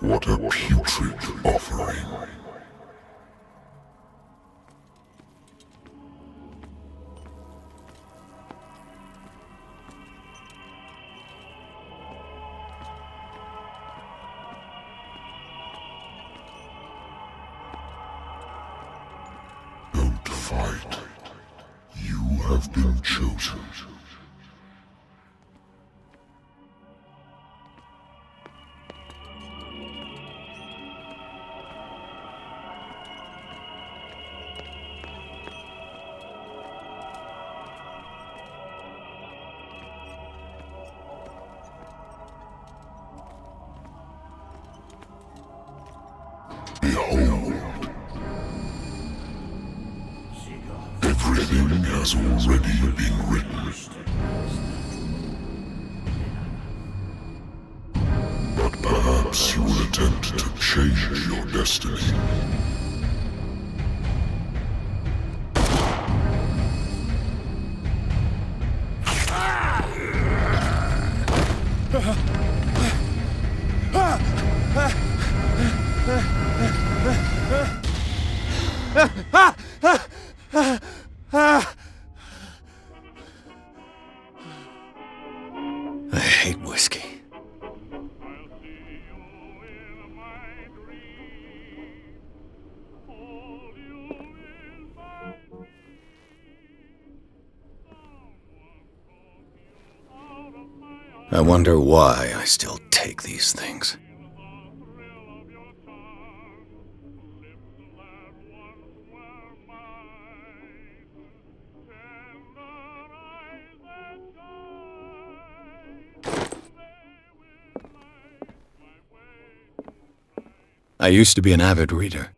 What a putrid offering. Don't fight. You have been chosen. Behold. Everything has already been written. But perhaps you will attempt to change your destiny. I hate whiskey. I wonder why I still take these things. I used to be an avid reader.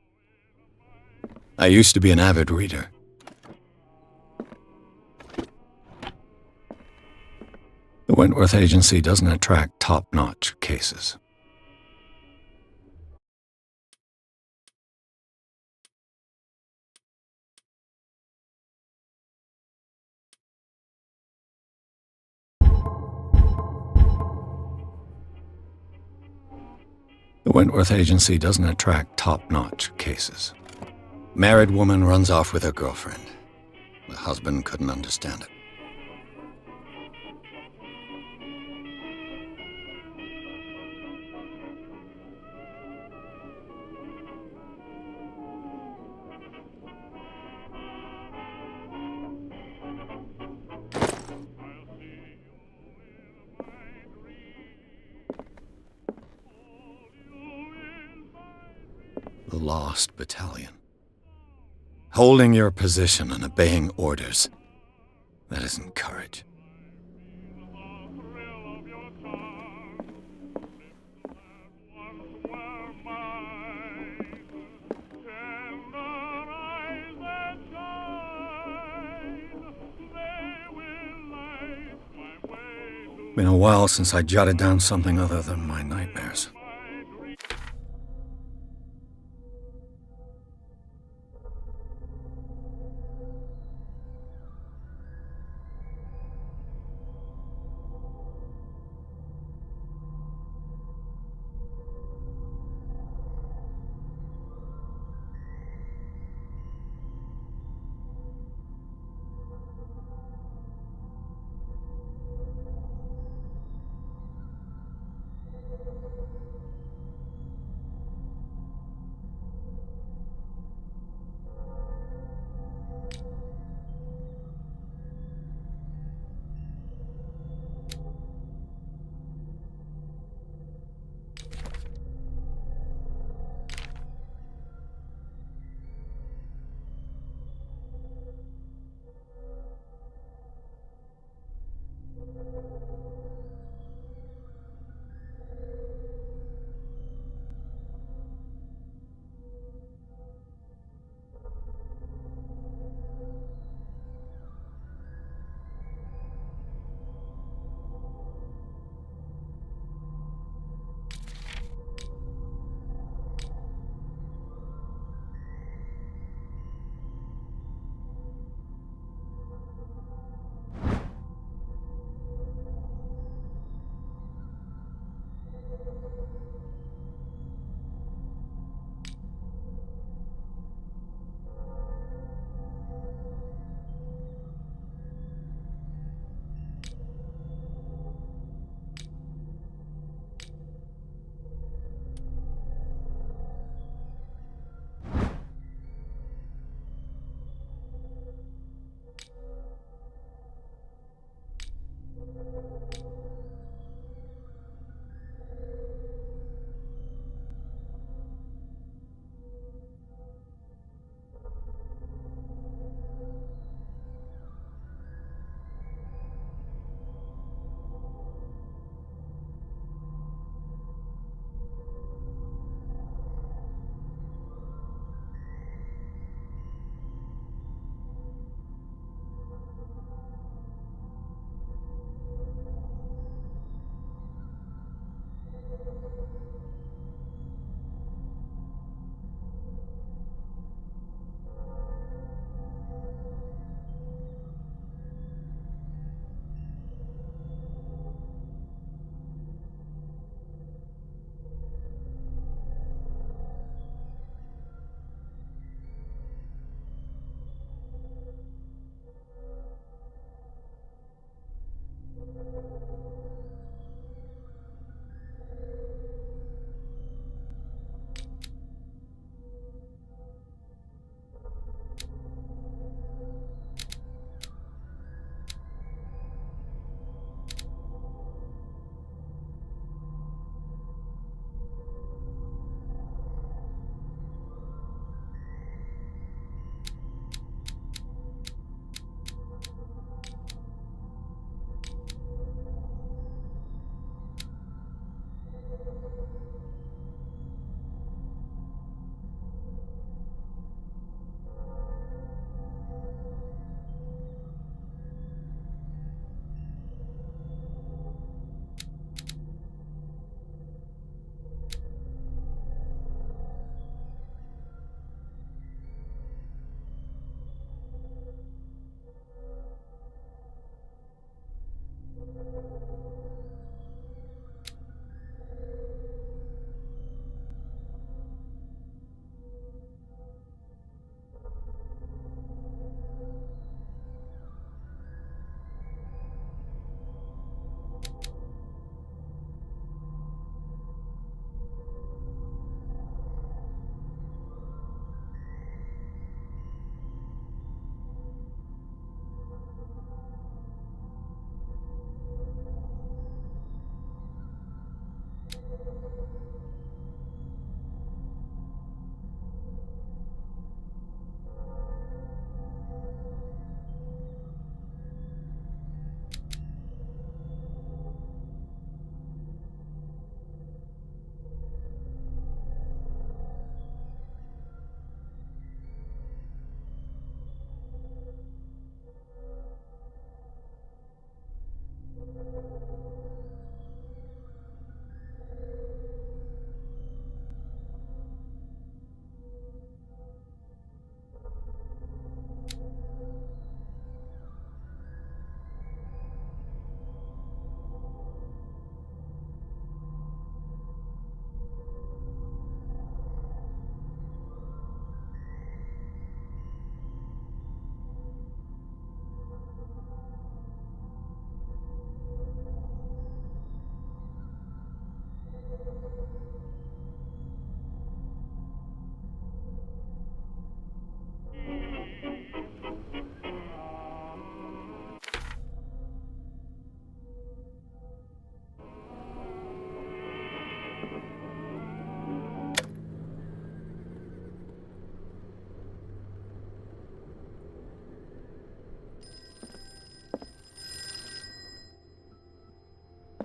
The Wentworth Agency doesn't attract top-notch cases. The Wentworth Agency doesn't attract top-notch cases. Married woman runs off with her girlfriend. The husband couldn't understand it. The Lost Battalion. Holding your position and obeying orders. That isn't courage. Been a while since I jotted down something other than my nightmares.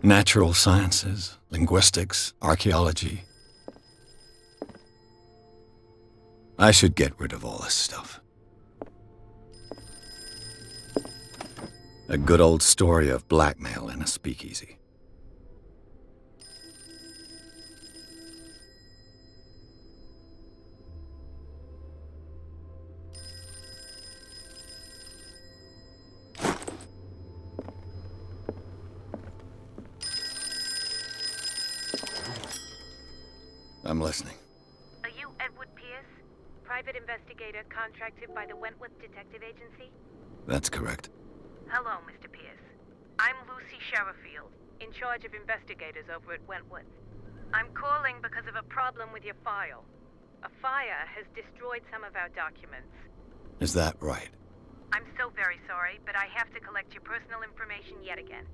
Natural sciences, linguistics, archaeology. I should get rid of all this stuff. A good old story of blackmail in a speakeasy. I'm listening. Are you Edward Pierce, private investigator contracted by the Wentworth Detective Agency? That's correct. Hello, Mr. Pierce. I'm Lucy Sherrifield, in charge of investigators over at Wentworth. I'm calling because of a problem with your file. A fire has destroyed some of our documents. Is that right? I'm so very sorry, but I have to collect your personal information yet again.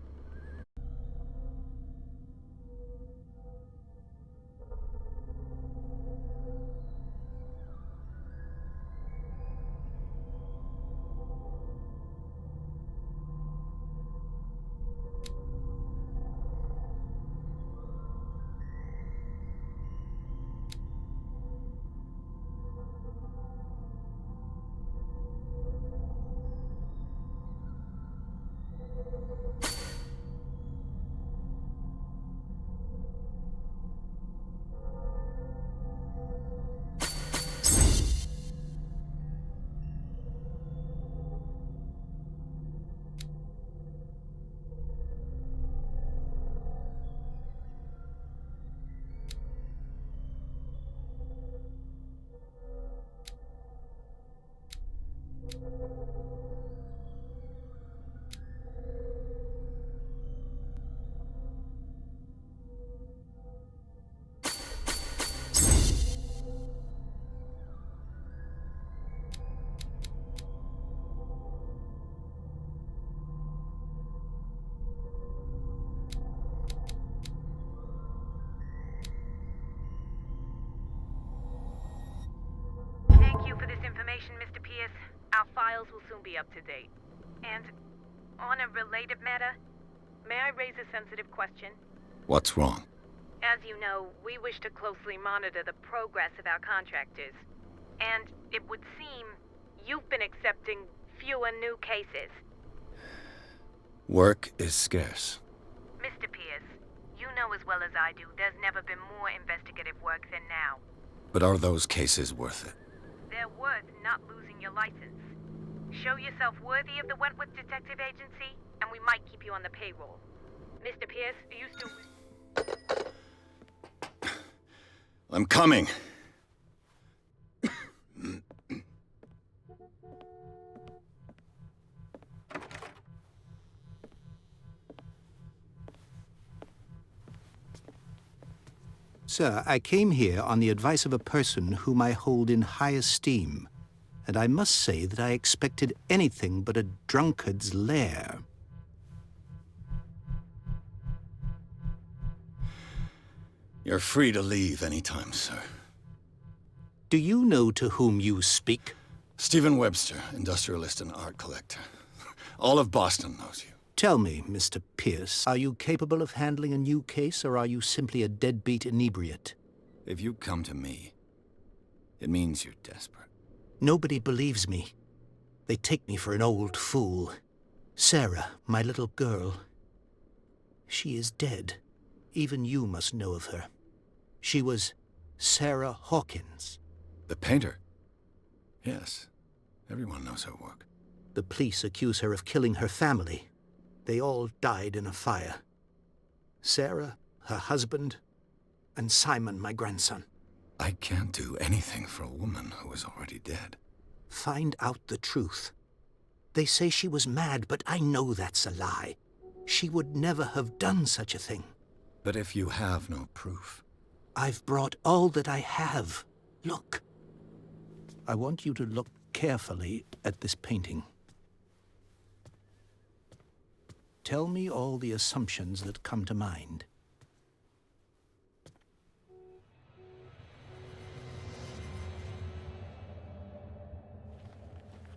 Thank you for this information, Mr. Pierce. Our files will soon be up to date. And on a related matter, may I raise a sensitive question? What's wrong? As you know, we wish to closely monitor the progress of our contractors. And it would seem you've been accepting fewer new cases. Work is scarce. Mr. Pierce, you know as well as I do, there's never been more investigative work than now. But are those cases worth it? They're worth not losing your license. Show yourself worthy of the Wentworth Detective Agency, and we might keep you on the payroll. Mr. Pierce, are you still... I'm coming. Sir, I came here on the advice of a person whom I hold in high esteem, and I must say that I expected anything but a drunkard's lair. You're free to leave anytime, sir. Do you know to whom you speak? Stephen Webster, industrialist and art collector. All of Boston knows you. Tell me, Mr. Pierce, are you capable of handling a new case, or are you simply a deadbeat inebriate? If you come to me, it means you're desperate. Nobody believes me. They take me for an old fool. Sarah, my little girl, she is dead. Even you must know of her. She was Sarah Hawkins. The painter? Yes. Everyone knows her work. The police accuse her of killing her family. They all died in a fire. Sarah, her husband, and Simon, my grandson. I can't do anything for a woman who is already dead. Find out the truth. They say she was mad, but I know that's a lie. She would never have done such a thing. But if you have no proof... I've brought all that I have. Look. I want you to look carefully at this painting. Tell me all the assumptions that come to mind.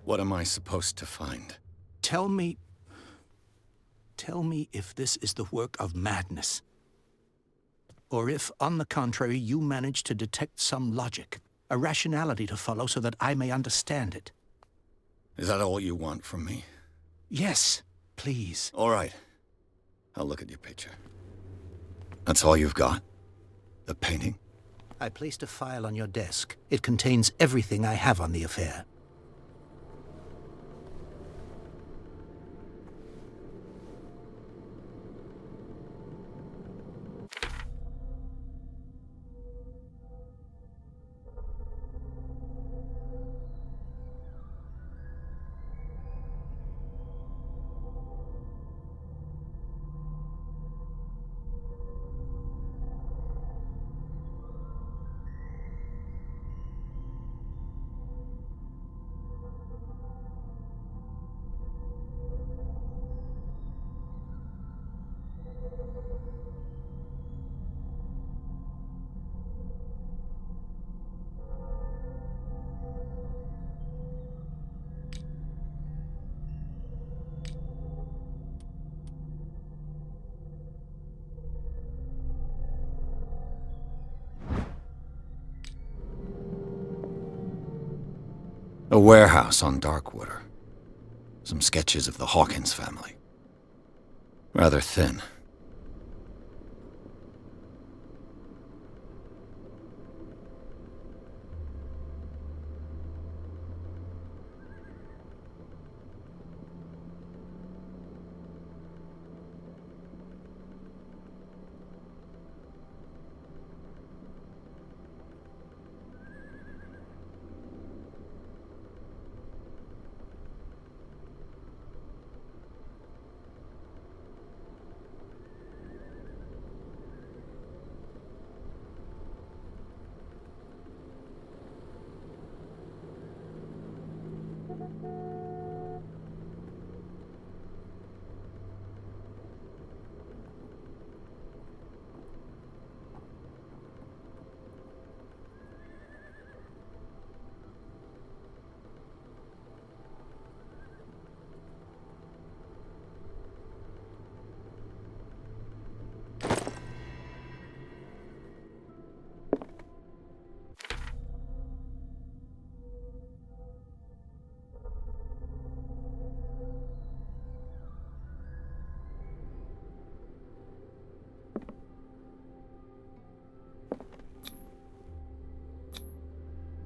What am I supposed to find? Tell me Tell me if this is the work of madness. Or if, on the contrary, you manage to detect some logic, a rationality to follow so that I may understand it. Is that all you want from me? Yes, please. All right. I'll look at your picture. That's all you've got? The painting? I placed a file on your desk. It contains everything I have on the affair. A warehouse on Darkwater. Some sketches of the Hawkins family. Rather thin.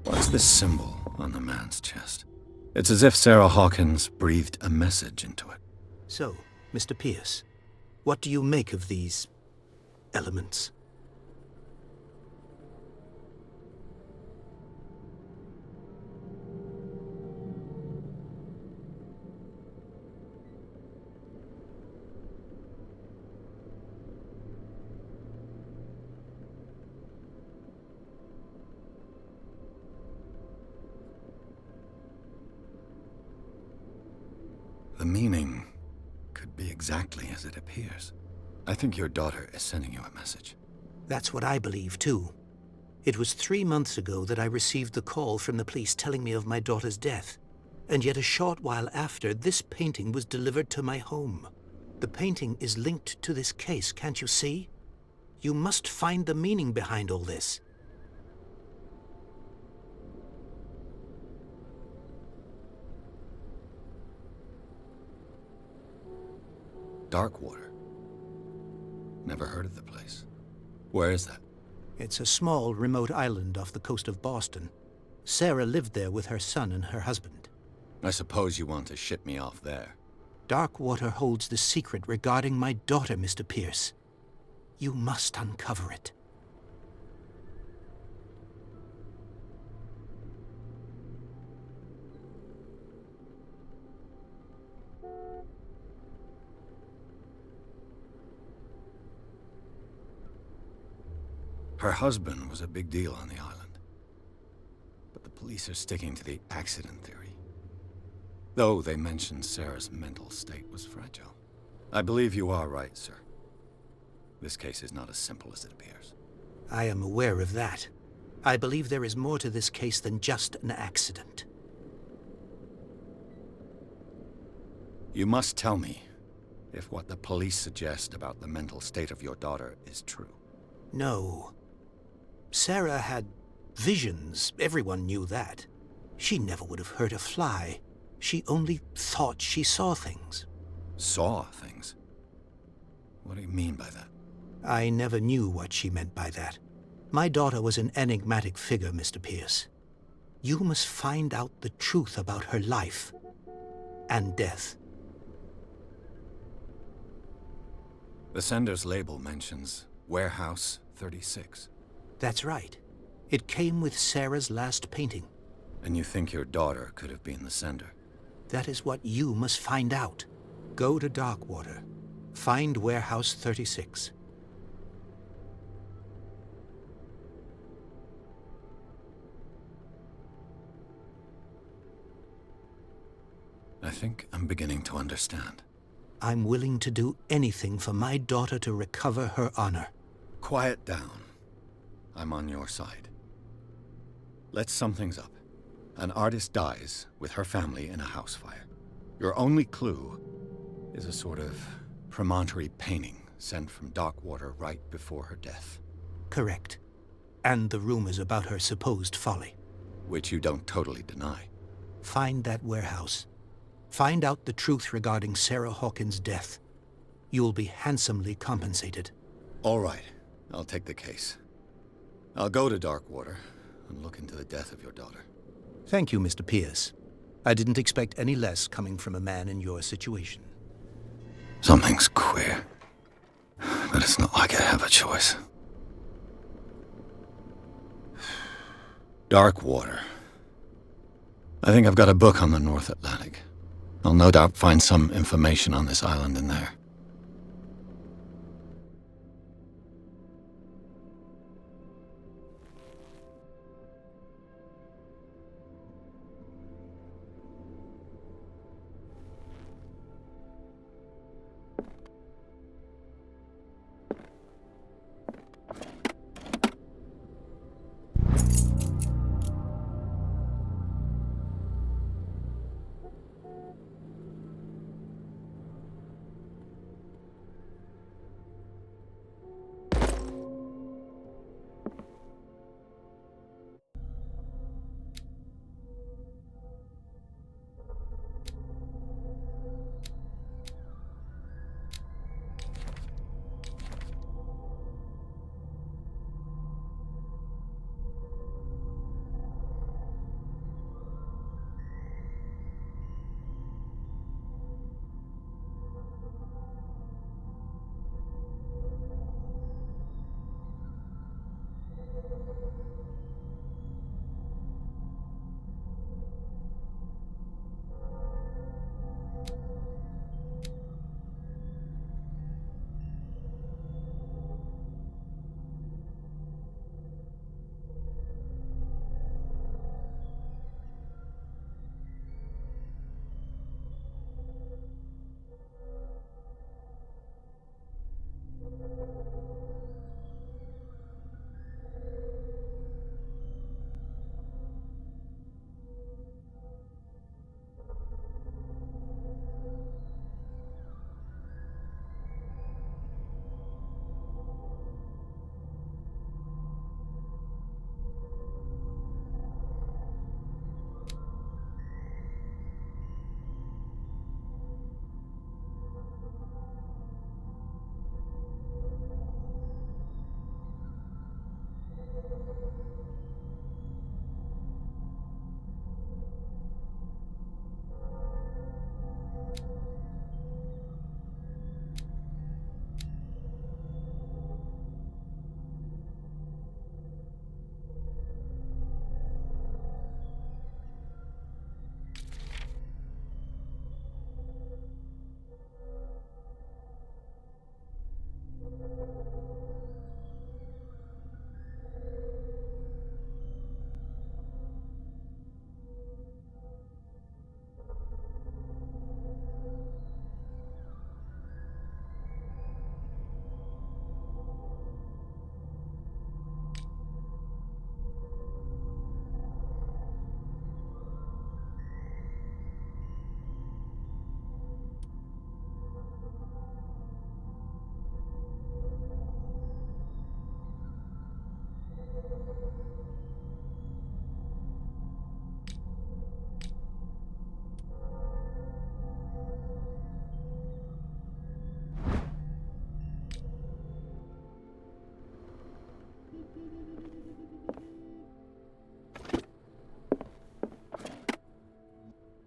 What's this symbol on the man's chest? It's as if Sarah Hawkins breathed a message into it. So, Mr. Pierce, what do you make of these elements? The meaning could be exactly as it appears. I think your daughter is sending you a message. That's what I believe, too. It was 3 months ago that I received the call from the police telling me of my daughter's death. And yet a short while after, this painting was delivered to my home. The painting is linked to this case, can't you see? You must find the meaning behind all this. Darkwater. Never heard of the place. Where is that? It's a small, remote island off the coast of Boston. Sarah lived there with her son and her husband. I suppose you want to ship me off there. Darkwater holds the secret regarding my daughter, Mr. Pierce. You must uncover it. Her husband was a big deal on the island. But the police are sticking to the accident theory. Though they mentioned Sarah's mental state was fragile. I believe you are right, sir. This case is not as simple as it appears. I am aware of that. I believe there is more to this case than just an accident. You must tell me if what the police suggest about the mental state of your daughter is true. No. Sarah had visions. Everyone knew that. She never would have hurt a fly. She only thought she saw things. Saw things? What do you mean by that? I never knew what she meant by that. My daughter was an enigmatic figure, Mr. Pierce. You must find out the truth about her life and death. The sender's label mentions Warehouse 36. That's right. It came with Sarah's last painting. And you think your daughter could have been the sender? That is what you must find out. Go to Darkwater. Find Warehouse 36. I think I'm beginning to understand. I'm willing to do anything for my daughter to recover her honor. Quiet down. I'm on your side. Let's sum things up. An artist dies with her family in a house fire. Your only clue is a sort of promontory painting sent from Darkwater right before her death. Correct. And the rumors about her supposed folly. Which you don't totally deny. Find that warehouse. Find out the truth regarding Sarah Hawkins' death. You'll be handsomely compensated. All right. I'll take the case. I'll go to Darkwater and look into the death of your daughter. Thank you, Mr. Pierce. I didn't expect any less coming from a man in your situation. Something's queer. But it's not like I have a choice. Darkwater. I think I've got a book on the North Atlantic. I'll no doubt find some information on this island in there.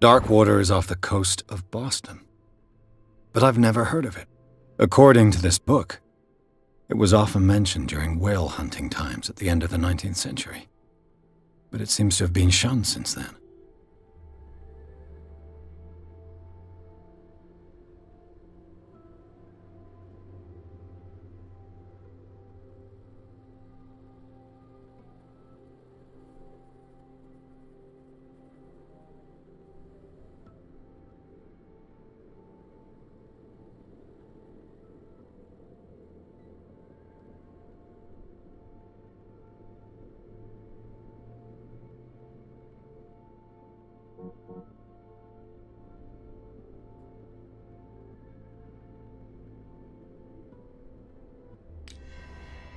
Darkwater is off the coast of Boston. But I've never heard of it. According to this book, it was often mentioned during whale hunting times at the end of the 19th century. But it seems to have been shunned since then.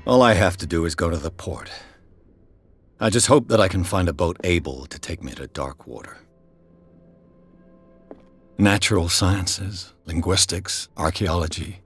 All I have to do is go to the port. I just hope that I can find a boat able to take me to Darkwater. Natural sciences, linguistics, archaeology.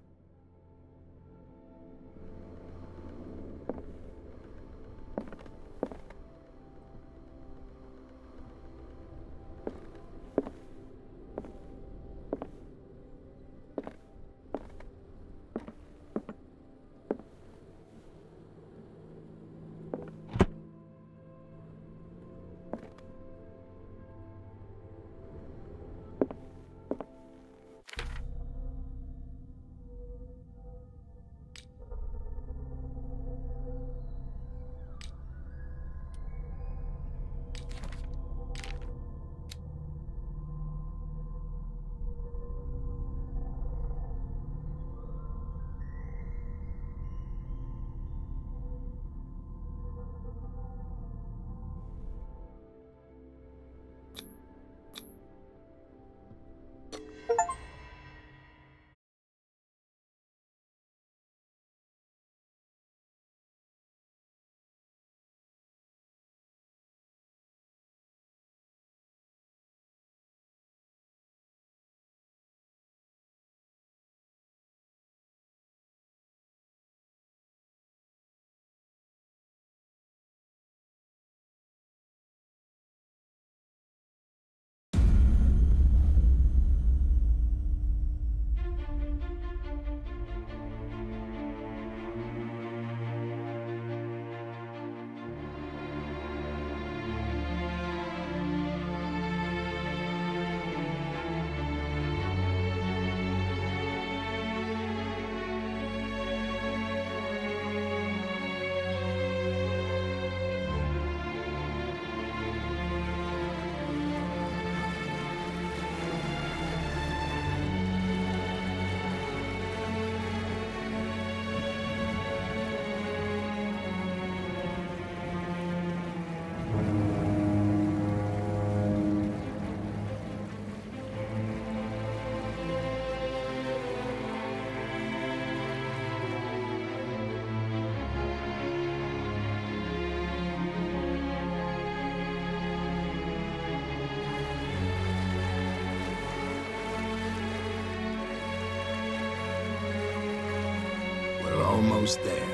Almost there.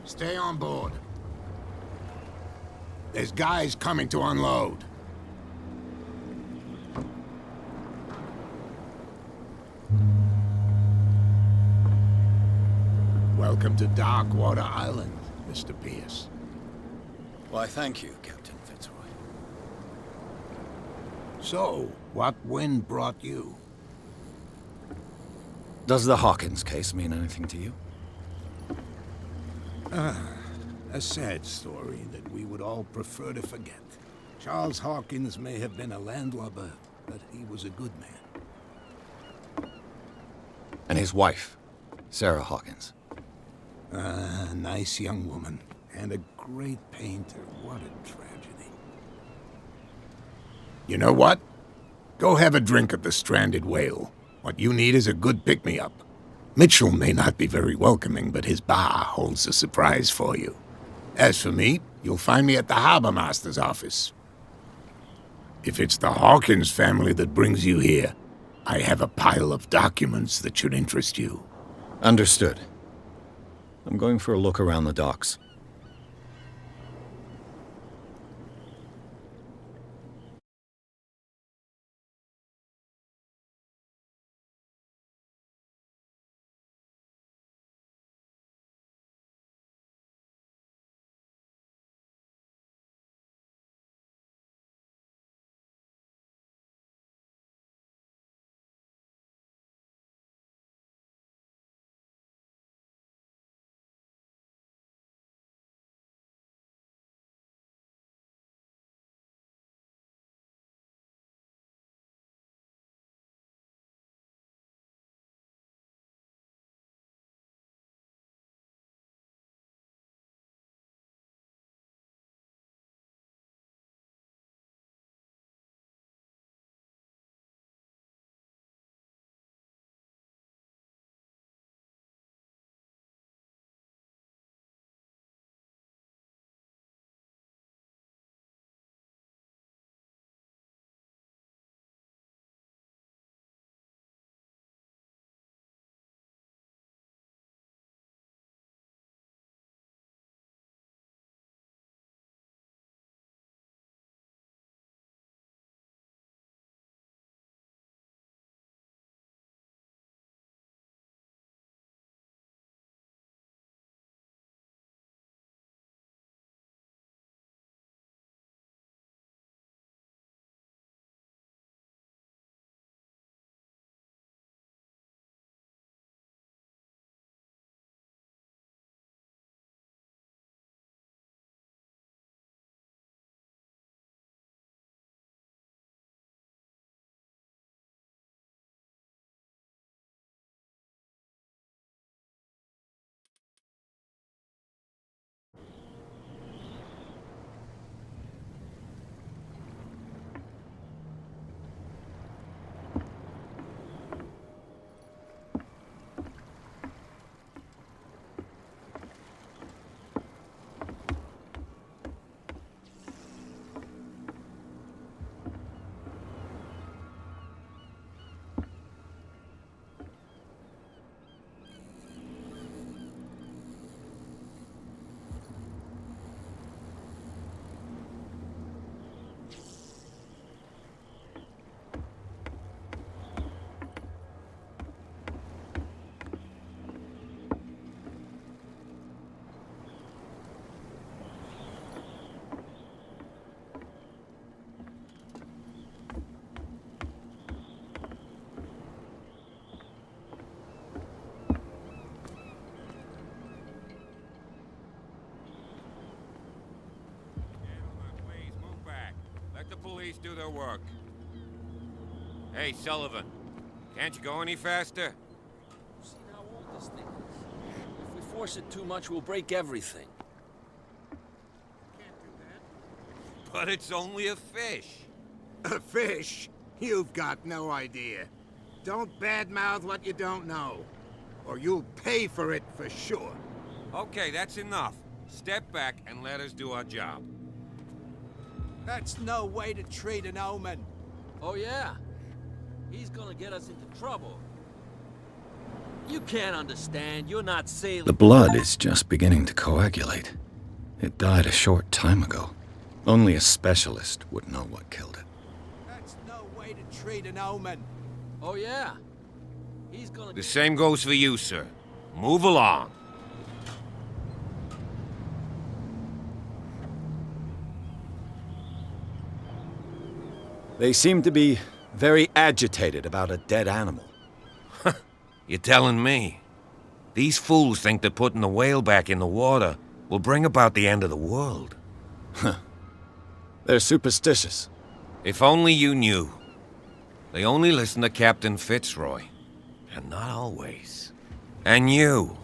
Stay on board. There's guys coming to unload. Welcome to Darkwater Island, Mr. Pierce. Why, thank you, Captain Fitzroy. So, what wind brought you? Does the Hawkins case mean anything to you? A sad story that we would all prefer to forget. Charles Hawkins may have been a landlubber, but he was a good man. And his wife, Sarah Hawkins. A nice young woman, and a great painter. What a tragedy. You know what? Go have a drink at the Stranded Whale. What you need is a good pick-me-up. Mitchell may not be very welcoming, but his bar holds a surprise for you. As for me, you'll find me at the Harbor Master's office. If it's the Hawkins family that brings you here, I have a pile of documents that should interest you. Understood. I'm going for a look around the docks. Let the police do their work. Hey, Sullivan. Can't you go any faster? See how old this thing is. If we force it too much, we'll break everything. Can't do that. But it's only a fish. A fish? You've got no idea. Don't badmouth what you don't know, or you'll pay for it for sure. Okay, that's enough. Step back and let us do our job. That's no way to treat an omen. Oh, yeah? He's gonna get us into trouble. You can't understand. You're not sailing. The blood is just beginning to coagulate. It died a short time ago. Only a specialist would know what killed it. That's no way to treat an omen. Oh, yeah? He's gonna... The same goes for you, sir. Move along. They seem to be very agitated about a dead animal. You're telling me? These fools think that putting the whale back in the water will bring about the end of the world. They're superstitious. If only you knew. They only listen to Captain Fitzroy. And not always. And you.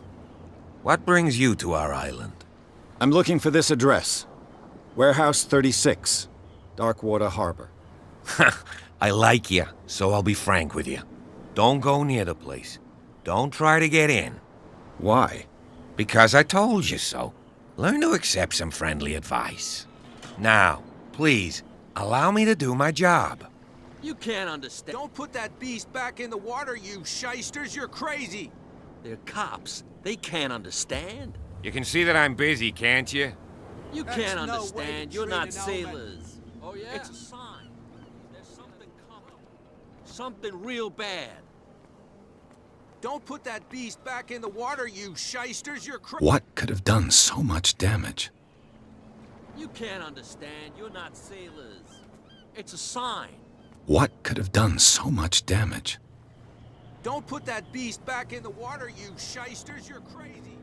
What brings you to our island? I'm looking for this address. Warehouse 36, Darkwater Harbor. I like you, so I'll be frank with you. Don't go near the place. Don't try to get in. Why? Because I told you so. Learn to accept some friendly advice. Now, please, allow me to do my job. You can't understand. Don't put that beast back in the water, you shysters! You're crazy! They're cops. They can't understand. You can see that I'm busy, can't you? You That's can't no way to understand. You're treat not an sailors. Oh, yeah? It's a sign. There's something coming. Something real bad. Don't put that beast back in the water, you shysters! You're crazy! What could have done so much damage? You can't understand. You're not sailors. It's a sign. What could have done so much damage? Don't put that beast back in the water, you shysters! You're crazy!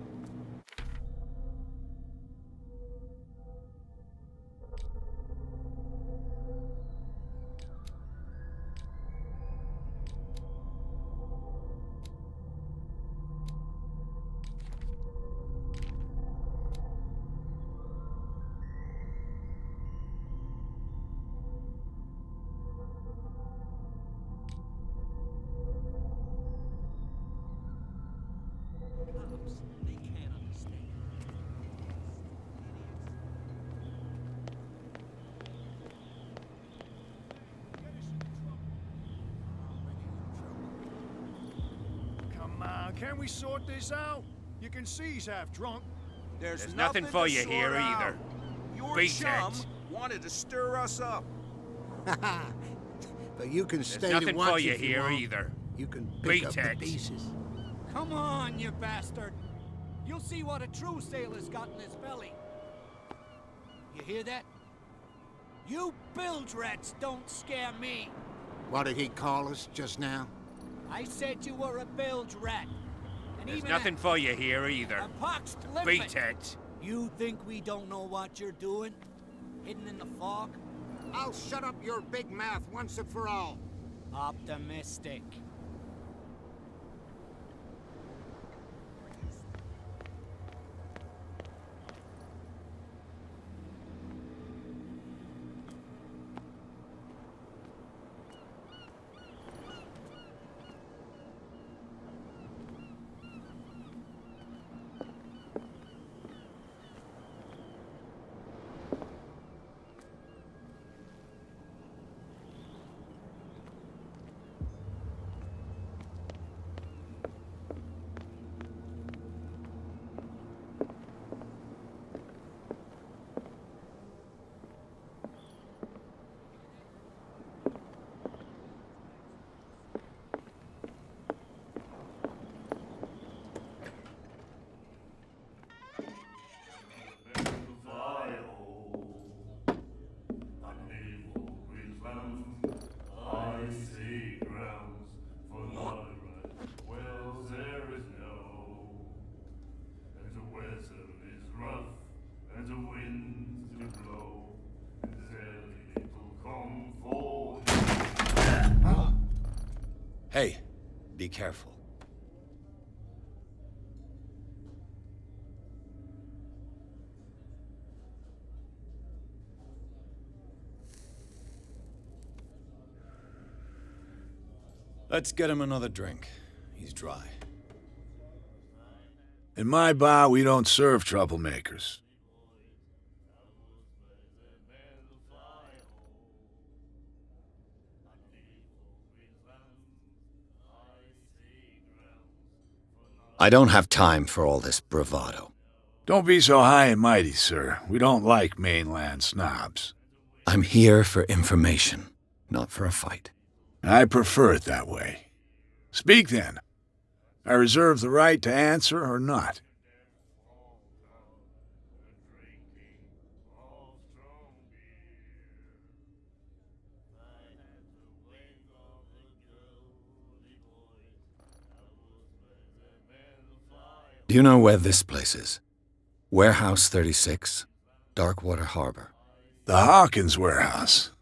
Cops. They can't understand. Come on, can we sort this out? You can see he's half drunk. There's nothing for to you here sort out. either. Your Beat chum it. wanted to stir us up. But you can There's stay to nothing watch for you if you here want. either. You can pick Beat up the it. pieces. Come on, you bastard. You'll see what a true sailor's got in his belly. You hear that? You bilge rats don't scare me. What did he call us just now? I said you were a bilge rat. And There's even nothing for you here either. a poxed limpet. Beat it. You think we don't know what you're doing? Hidden in the fog? I'll shut up your big mouth once and for all. Optimistic. Hey, be careful. Let's get him another drink. He's dry. In my bar, we don't serve troublemakers. I don't have time for all this bravado. Don't be so high and mighty, sir. We don't like mainland snobs. I'm here for information, not for a fight. I prefer it that way. Speak then. I reserve the right to answer or not. Do you know where this place is? Warehouse 36, Darkwater Harbor. The Hawkins warehouse.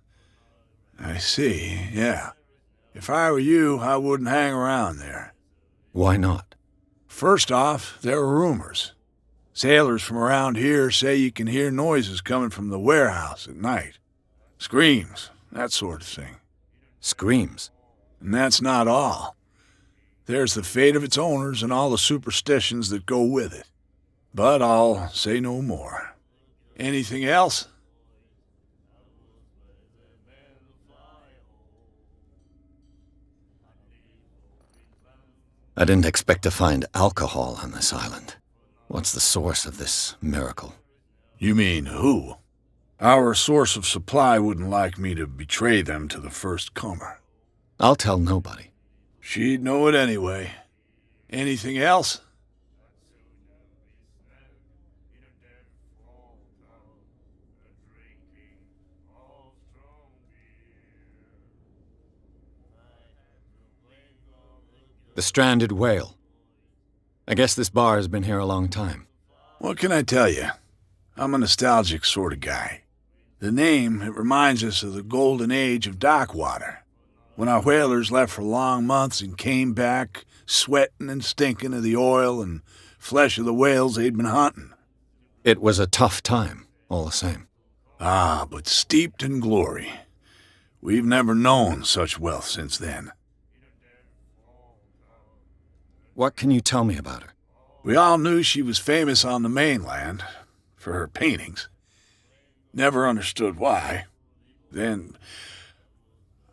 I see, yeah. If I were you, I wouldn't hang around there. Why not? First off, there are rumors. Sailors from around here say you can hear noises coming from the warehouse at night. Screams, that sort of thing. Screams? And that's not all. There's the fate of its owners and all the superstitions that go with it. But I'll say no more. Anything else? I didn't expect to find alcohol on this island. What's the source of this miracle? You mean who? Our source of supply wouldn't like me to betray them to the first comer. I'll tell nobody. She'd know it anyway. Anything else? The Stranded Whale. I guess this bar has been here a long time. What can I tell you? I'm a nostalgic sort of guy. The name, it reminds us of the golden age of dockwater, when our whalers left for long months and came back sweating and stinking of the oil and flesh of the whales they'd been hunting. It was a tough time, all the same. Ah, but steeped in glory. We've never known such wealth since then. What can you tell me about her? We all knew she was famous on the mainland for her paintings. Never understood why. Then,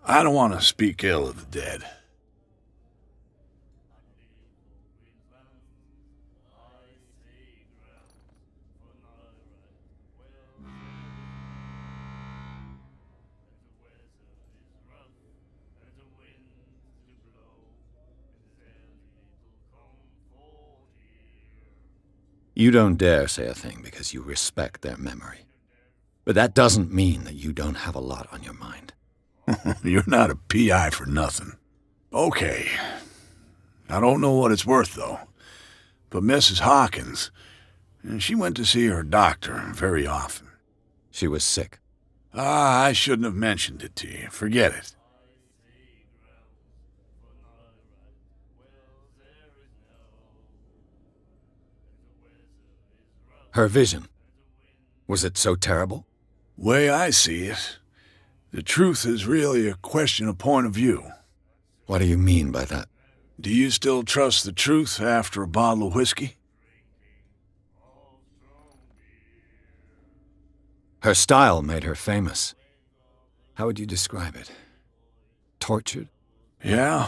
I don't want to speak ill of the dead. You don't dare say a thing because you respect their memory. But that doesn't mean that you don't have a lot on your mind. You're not a PI for nothing. Okay. I don't know what it's worth, though. But Mrs. Hawkins, she went to see her doctor very often. She was sick. Ah, I shouldn't have mentioned it to you. Forget it. Her vision. Was it so terrible? Way I see it, the truth is really a question of point of view. What do you mean by that? Do you still trust the truth after a bottle of whiskey? Her style made her famous. How would you describe it? Tortured? Yeah,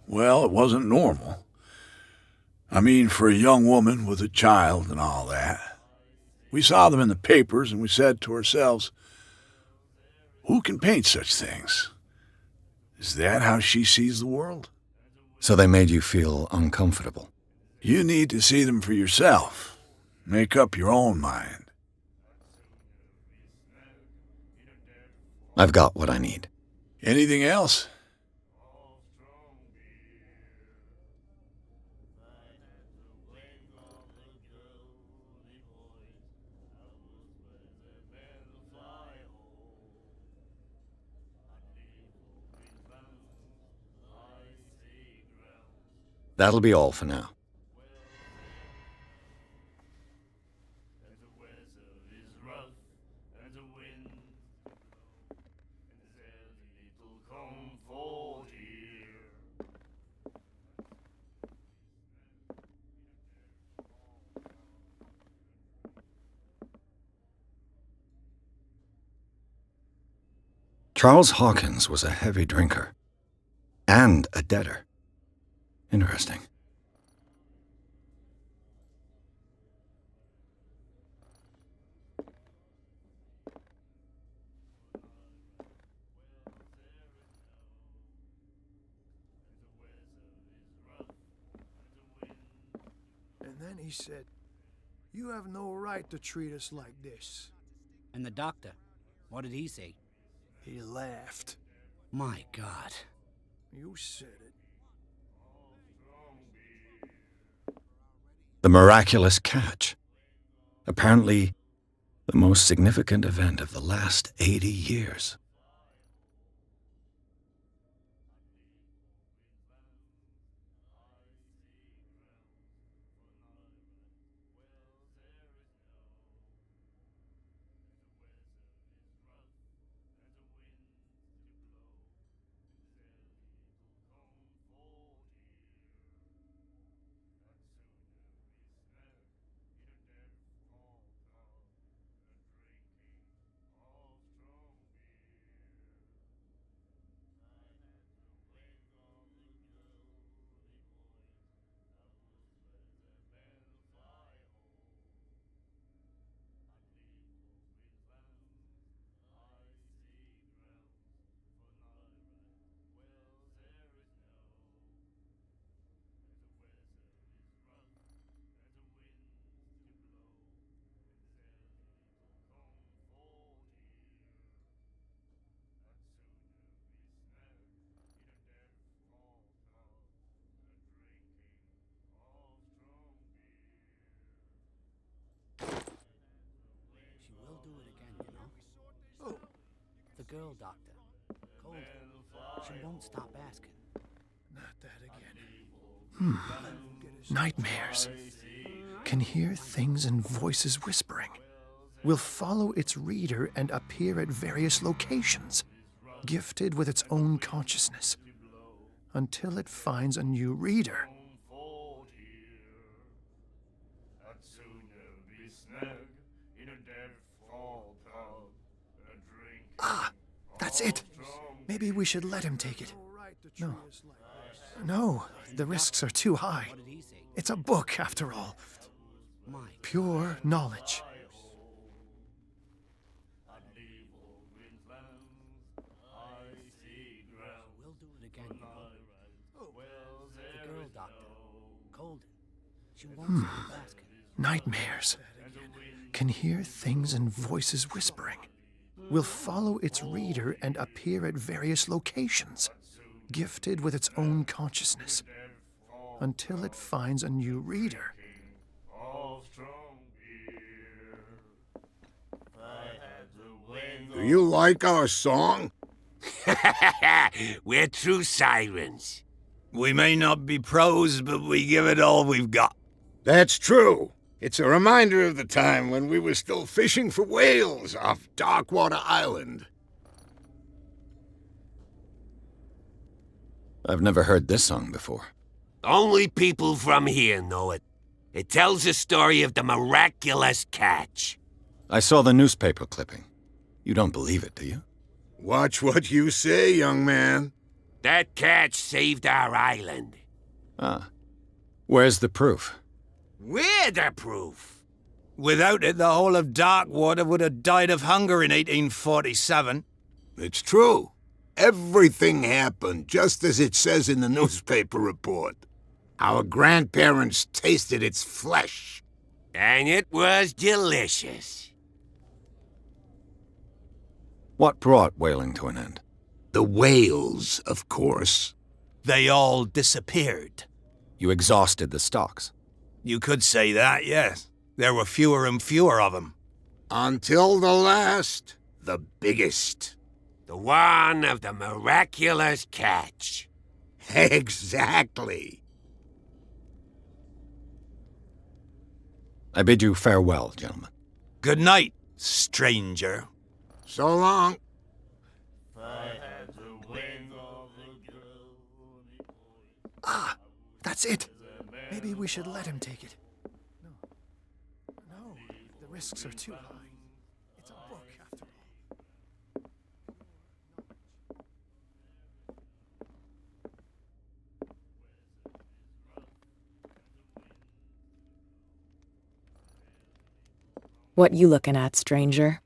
well, it wasn't normal. I mean, for a young woman with a child and all that. We saw them in the papers and we said to ourselves, who can paint such things? Is that how she sees the world? So they made you feel uncomfortable? You need to see them for yourself. Make up your own mind. I've got what I need. Anything else? That'll be all for now. Charles Hawkins was a heavy drinker. And a debtor. Interesting. And then he said, "You have no right to treat us like this." And the doctor, what did he say? He laughed. My God. You said it. The miraculous catch. Apparently, the most significant event of the last 80 years. She will do it again, you know? Oh, the girl doctor. Cold. She won't stop asking. Not that again. Nightmares. Can hear things and voices whispering. Will follow its reader and appear at various locations, gifted with its own consciousness, until it finds a new reader. Ah, that's it. Maybe we should let him take it. No, the risks are too high. What did he say? It's a book, after all. Mine. Pure knowledge. We'll do it again, you know? Oh, the girl doctor. Cold. She won't stop asking. Nightmares. Can hear things and voices whispering. Will follow its reader and appear at various locations, gifted with its own consciousness, until it finds a new reader. Do you like our song? We're true sirens. We may not be pros, but we give it all we've got. That's true. It's a reminder of the time when we were still fishing for whales off Darkwater Island. I've never heard this song before. Only people from here know it. It tells the story of the miraculous catch. I saw the newspaper clipping. You don't believe it, do you? Watch what you say, young man. That catch saved our island. Ah. Where's the proof? We're the proof. Without it, the whole of Darkwater would have died of hunger in 1847. It's true. Everything happened just as it says in the newspaper report. Our grandparents tasted its flesh. And it was delicious. What brought whaling to an end? The whales, of course. They all disappeared. You exhausted the stocks. You could say that, yes. There were fewer and fewer of them. Until the last, the biggest. The one of the miraculous catch. Exactly. I bid you farewell, gentlemen. Good night, stranger. So long. Ah, that's it. Maybe we should let him take it. No, the risks are too high. It's a book, after all. What you looking at, stranger?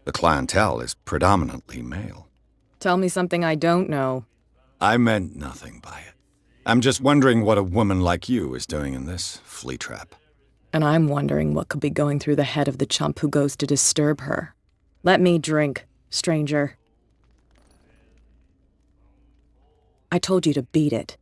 The clientele is predominantly male. Tell me something I don't know. I meant nothing by it. I'm just wondering what a woman like you is doing in this flea trap. And I'm wondering what could be going through the head of the chump who goes to disturb her. Let me drink, stranger. I told you to beat it.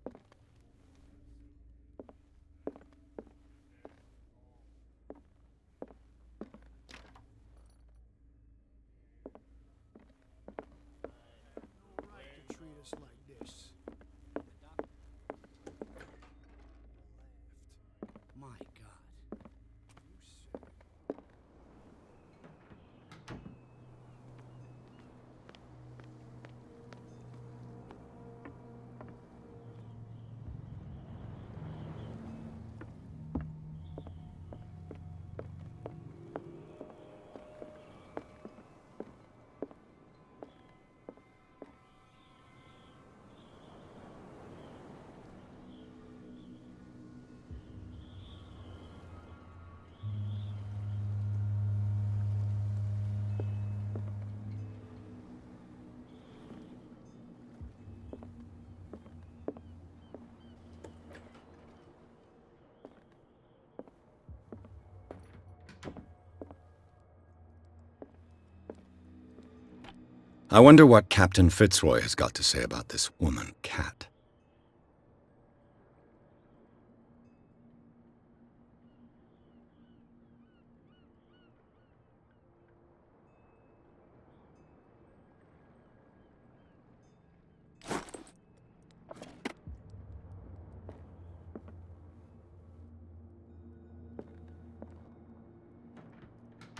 I wonder what Captain Fitzroy has got to say about this woman, Cat.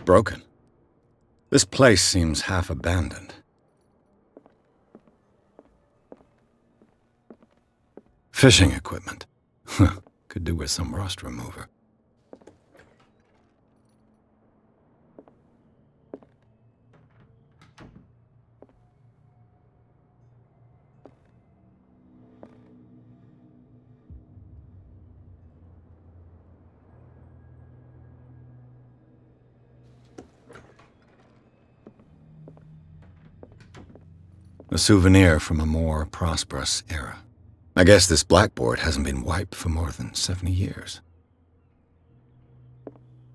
Broken. This place seems half abandoned. Fishing equipment. Could do with some rust remover. A souvenir from a more prosperous era. I guess this blackboard hasn't been wiped for more than 70 years.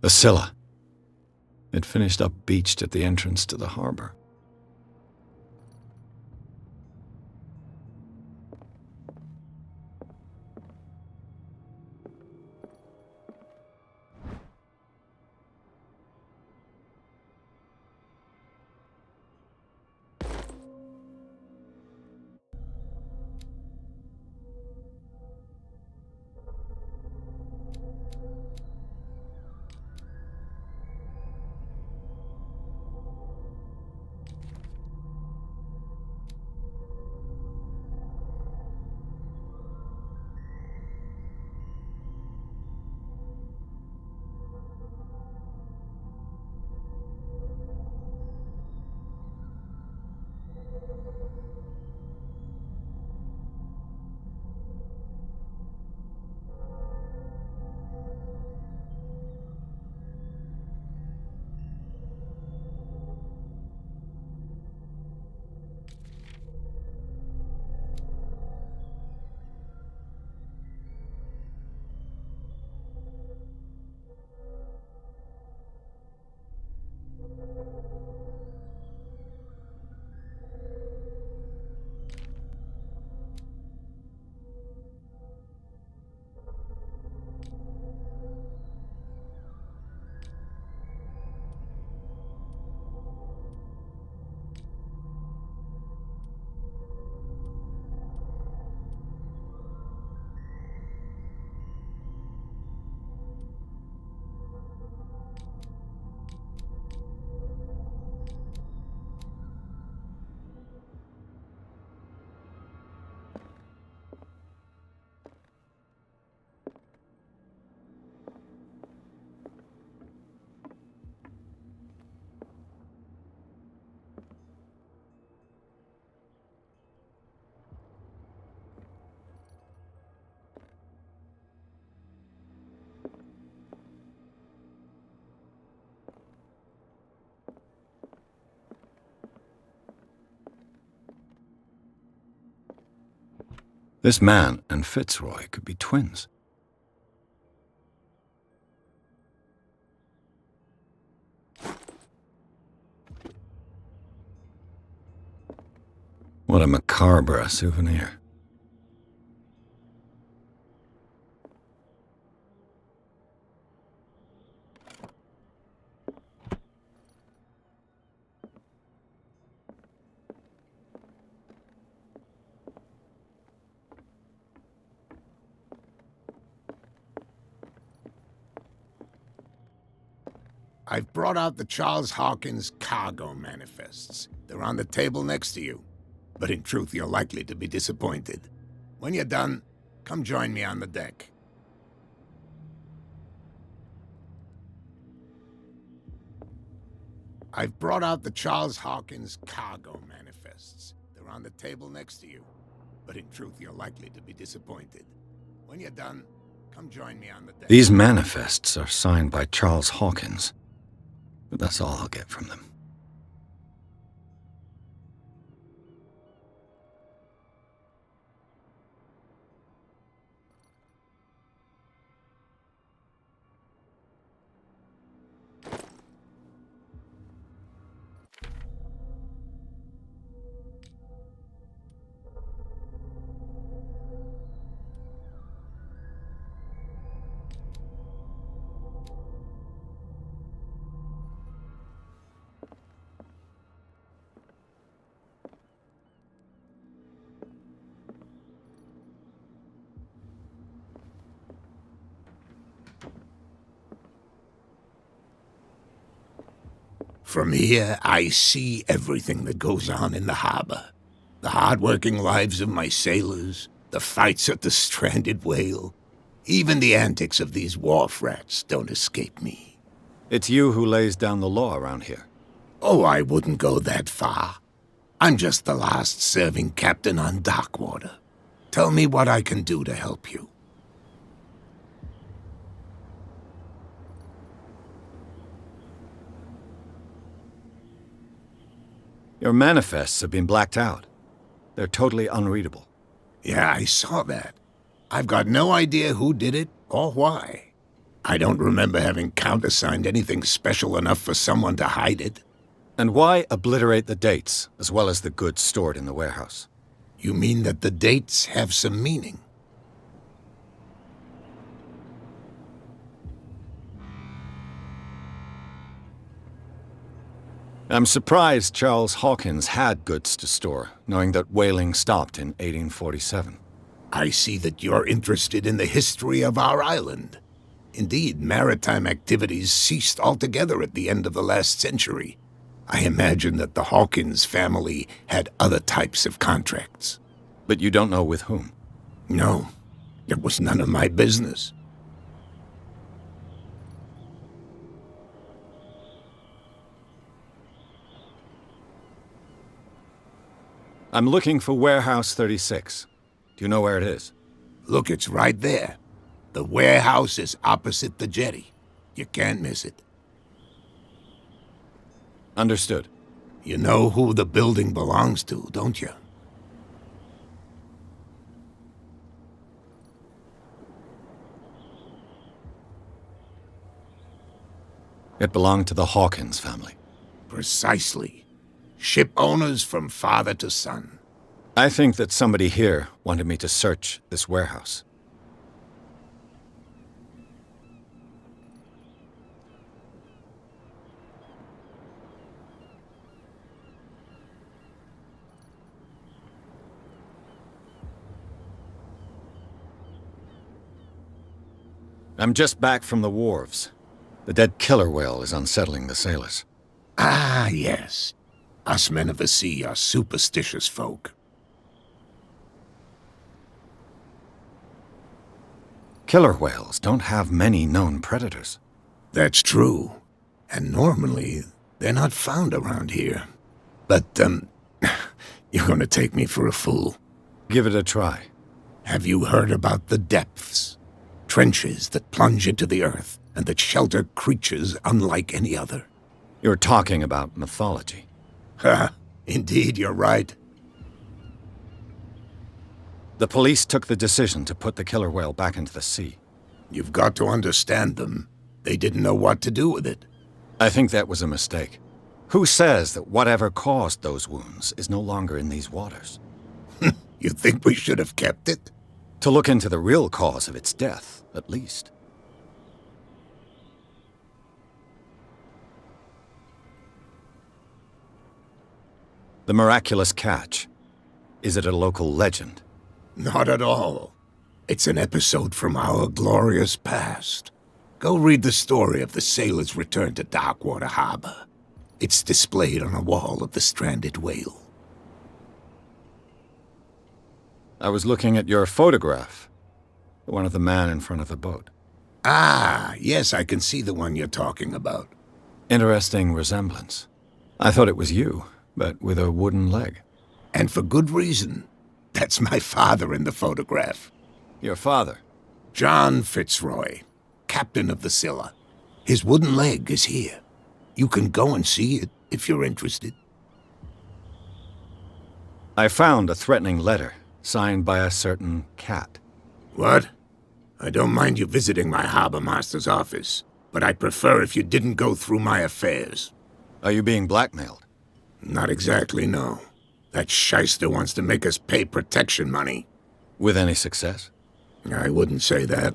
The Scylla. It finished up beached at the entrance to the harbor. This man and Fitzroy could be twins. What a macabre souvenir. I've brought out the Charles Hawkins cargo manifests. They're on the table next to you. But in truth, you're likely to be disappointed. When you're done, come join me on the deck. I've brought out the Charles Hawkins cargo manifests. They're on the table next to you. But in truth, you're likely to be disappointed. When you're done, come join me on the deck. These manifests are signed by Charles Hawkins, but that's all I'll get from them. From here, I see everything that goes on in the harbor. The hard-working lives of my sailors, the fights at the stranded whale. Even the antics of these wharf rats don't escape me. It's you who lays down the law around here. Oh, I wouldn't go that far. I'm just the last serving captain on Darkwater. Tell me what I can do to help you. Your manifests have been blacked out. They're totally unreadable. Yeah, I saw that. I've got no idea who did it or why. I don't remember having countersigned anything special enough for someone to hide it. And why obliterate the dates, as well as the goods stored in the warehouse? You mean that the dates have some meaning? I'm surprised Charles Hawkins had goods to store, knowing that whaling stopped in 1847. I see that you're interested in the history of our island. Indeed, maritime activities ceased altogether at the end of the last century. I imagine that the Hawkins family had other types of contracts. But you don't know with whom? No, it was none of my business. I'm looking for Warehouse 36. Do you know where it is? Look, it's right there. The warehouse is opposite the jetty. You can't miss it. Understood. You know who the building belongs to, don't you? It belonged to the Hawkins family. Precisely. Ship owners from father to son. I think that somebody here wanted me to search this warehouse. I'm just back from the wharves. The dead killer whale is unsettling the sailors. Ah, yes. Us men of the sea are superstitious folk. Killer whales don't have many known predators. That's true. And normally, they're not found around here. But, you're gonna take me for a fool. Give it a try. Have you heard about the depths? Trenches that plunge into the earth and that shelter creatures unlike any other. You're talking about mythology. Ha! Indeed, you're right. The police took the decision to put the killer whale back into the sea. You've got to understand them. They didn't know what to do with it. I think that was a mistake. Who says that whatever caused those wounds is no longer in these waters? You think we should have kept it? To look into the real cause of its death, at least. The miraculous catch. Is it a local legend? Not at all. It's an episode from our glorious past. Go read the story of the sailor's return to Darkwater Harbor. It's displayed on a wall of the stranded whale. I was looking at your photograph. The one of the man in front of the boat. Ah, yes, I can see the one you're talking about. Interesting resemblance. I thought it was you, but with a wooden leg. And for good reason. That's my father in the photograph. Your father? John Fitzroy, captain of the Scylla. His wooden leg is here. You can go and see it if you're interested. I found a threatening letter, signed by a certain cat. What? I don't mind you visiting my harbor master's office, but I'd prefer if you didn't go through my affairs. Are you being blackmailed? Not exactly, no. That shyster wants to make us pay protection money. With any success? I wouldn't say that,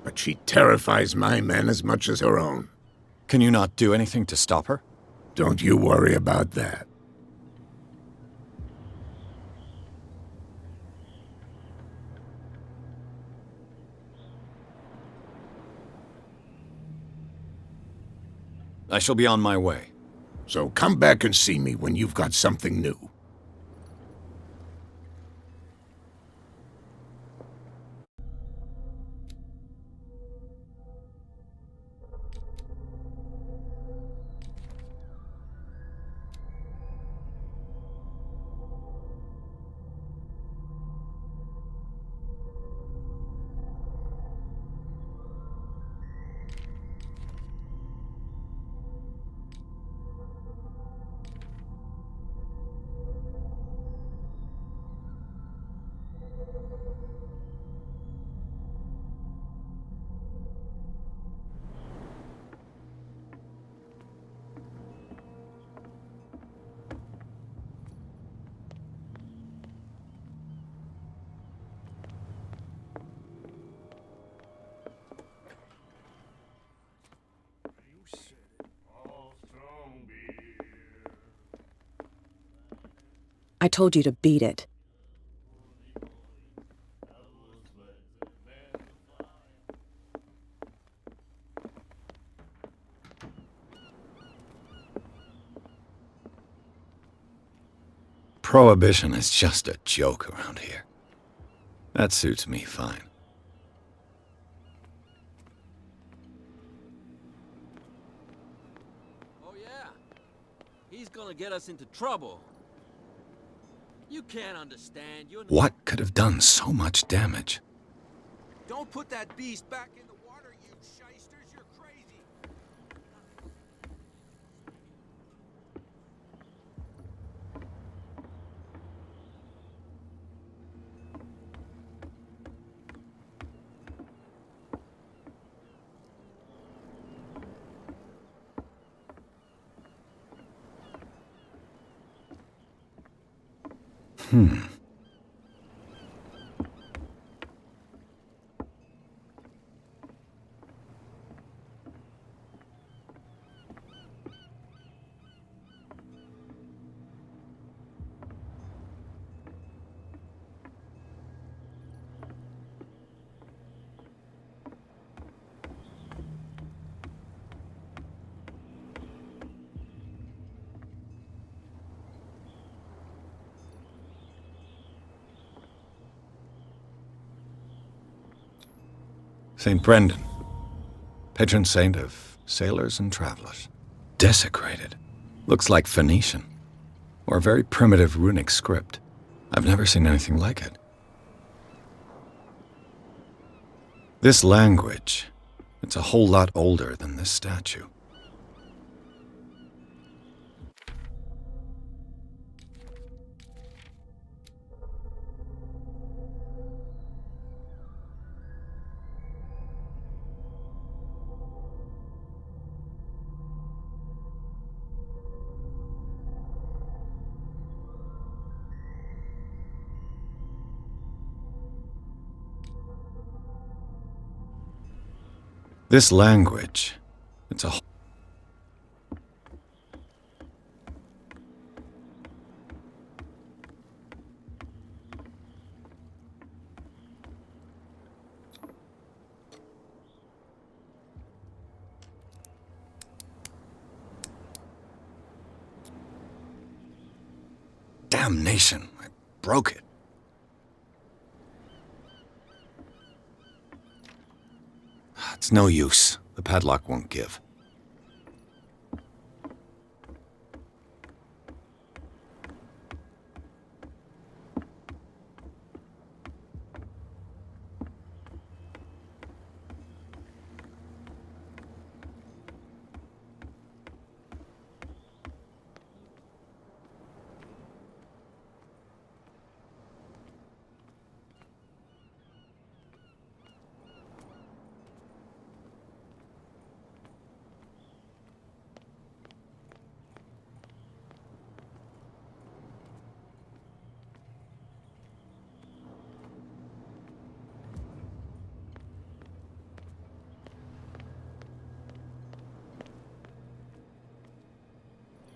but she terrifies my men as much as her own. Can you not do anything to stop her? Don't you worry about that. I shall be on my way. So come back and see me when you've got something new. I told you to beat it. Prohibition is just a joke around here. That suits me fine. Oh yeah? He's gonna get us into trouble. You can't understand. You're What could have done so much damage? Don't put that beast back in the water, you shysters. You're crazy. St. Brendan, patron saint of sailors and travelers. Desecrated. Looks like Phoenician, or a very primitive runic script. I've never seen anything like it. This language, it's a whole lot older than this statue. This language, it's a whole... Damnation, I broke it. It's no use. The padlock won't give.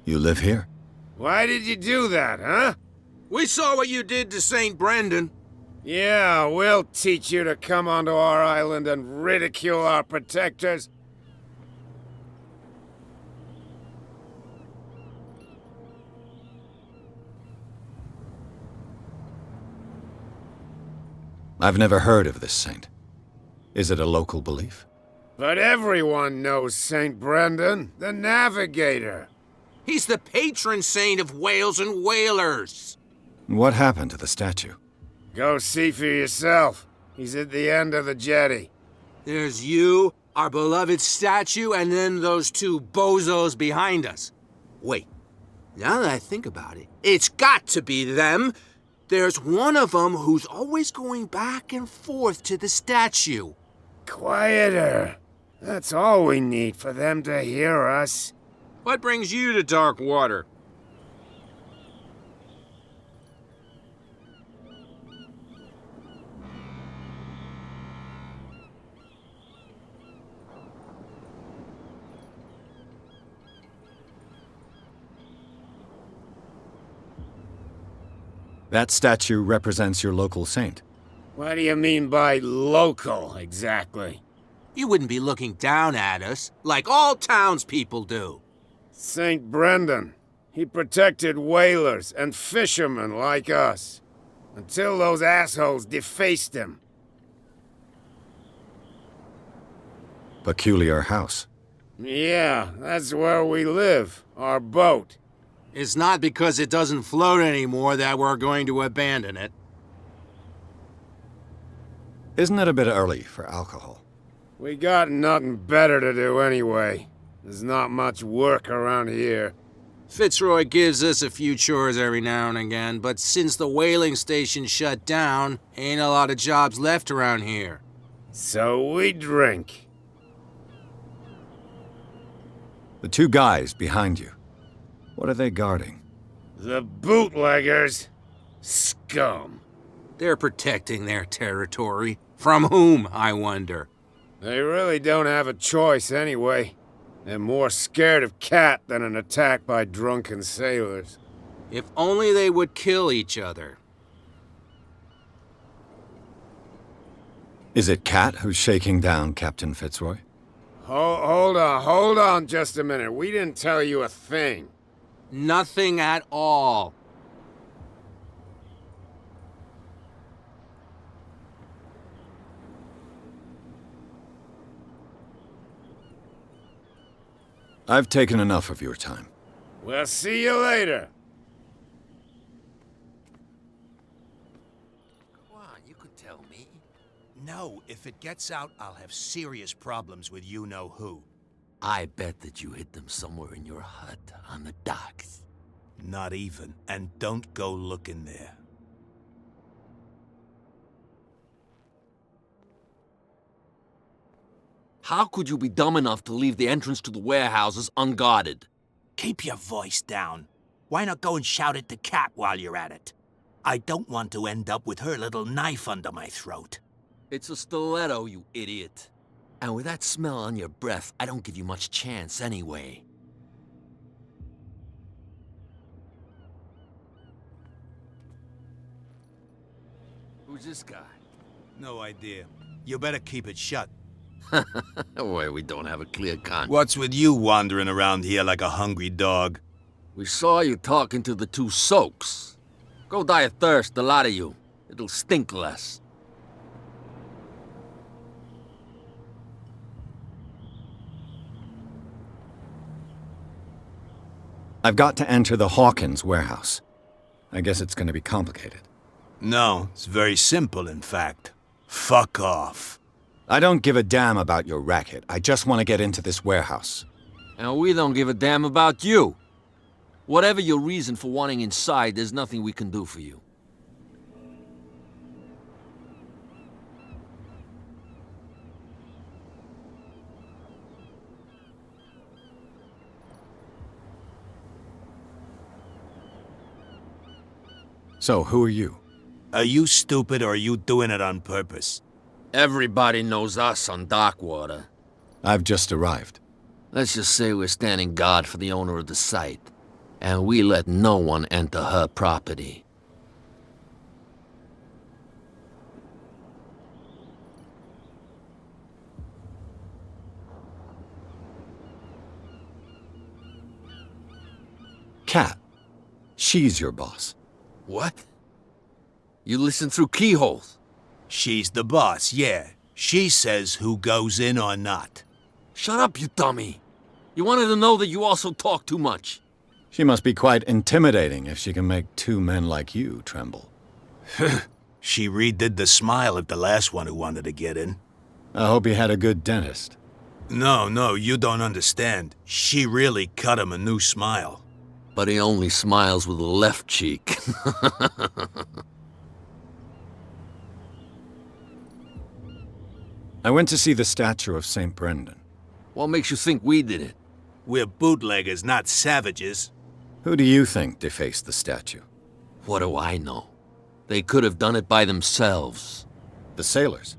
You live here? Why did you do that, huh? We saw what you did to St. Brendan. Yeah, we'll teach you to come onto our island and ridicule our protectors. I've never heard of this saint. Is it a local belief? But everyone knows St. Brendan, the Navigator. He's the patron saint of whales and whalers. What happened to the statue? Go see for yourself. He's at the end of the jetty. There's you, our beloved statue, and then those two bozos behind us. Wait, now that I think about it, it's got to be them. There's one of them who's always going back and forth to the statue. Quieter. That's all we need for them to hear us. What brings you to dark water? That statue represents your local saint. What do you mean by local, exactly? You wouldn't be looking down at us, like all townspeople do. St. Brendan. He protected whalers and fishermen like us. Until those assholes defaced him. Peculiar house. Yeah, that's where we live. Our boat. It's not because it doesn't float anymore that we're going to abandon it. Isn't it a bit early for alcohol? We got nothing better to do anyway. There's not much work around here. Fitzroy gives us a few chores every now and again, but since the whaling station shut down, ain't a lot of jobs left around here. So we drink. The two guys behind you. What are they guarding? The bootleggers. Scum. They're protecting their territory. From whom, I wonder? They really don't have a choice anyway. They're more scared of Cat than an attack by drunken sailors. If only they would kill each other. Is it Cat who's shaking down Captain Fitzroy? Hold on just a minute. We didn't tell you a thing. Nothing at all. I've taken enough of your time. We'll see you later. Come on, you could tell me. No, if it gets out, I'll have serious problems with you-know-who. I bet that you hid them somewhere in your hut on the docks. Not even, and don't go looking there. How could you be dumb enough to leave the entrance to the warehouses unguarded? Keep your voice down. Why not go and shout at the cat while you're at it? I don't want to end up with her little knife under my throat. It's a stiletto, you idiot. And with that smell on your breath, I don't give you much chance anyway. Who's this guy? No idea. You better keep it shut. Well, we don't have a clear con. What's with you wandering around here like a hungry dog? We saw you talking to the two soaks. Go die of thirst, the lot of you. It'll stink less. I've got to enter the Hawkins warehouse. I guess it's going to be complicated. No, it's very simple, in fact. Fuck off. I don't give a damn about your racket. I just want to get into this warehouse. And we don't give a damn about you. Whatever your reason for wanting inside, there's nothing we can do for you. So, who are you? Are you stupid or are you doing it on purpose? Everybody knows us on Darkwater. I've just arrived. Let's just say we're standing guard for the owner of the site. And we let no one enter her property. Kat. She's your boss. What? You listen through keyholes? She's the boss, yeah. She says who goes in or not. Shut up, you dummy. You wanted to know that you also talk too much. She must be quite intimidating if she can make two men like you tremble. She redid the smile at the last one who wanted to get in. I hope he had a good dentist. No, you don't understand. She really cut him a new smile. But he only smiles with the left cheek. I went to see the statue of St. Brendan. What makes you think we did it? We're bootleggers, not savages. Who do you think defaced the statue? What do I know? They could have done it by themselves. The sailors?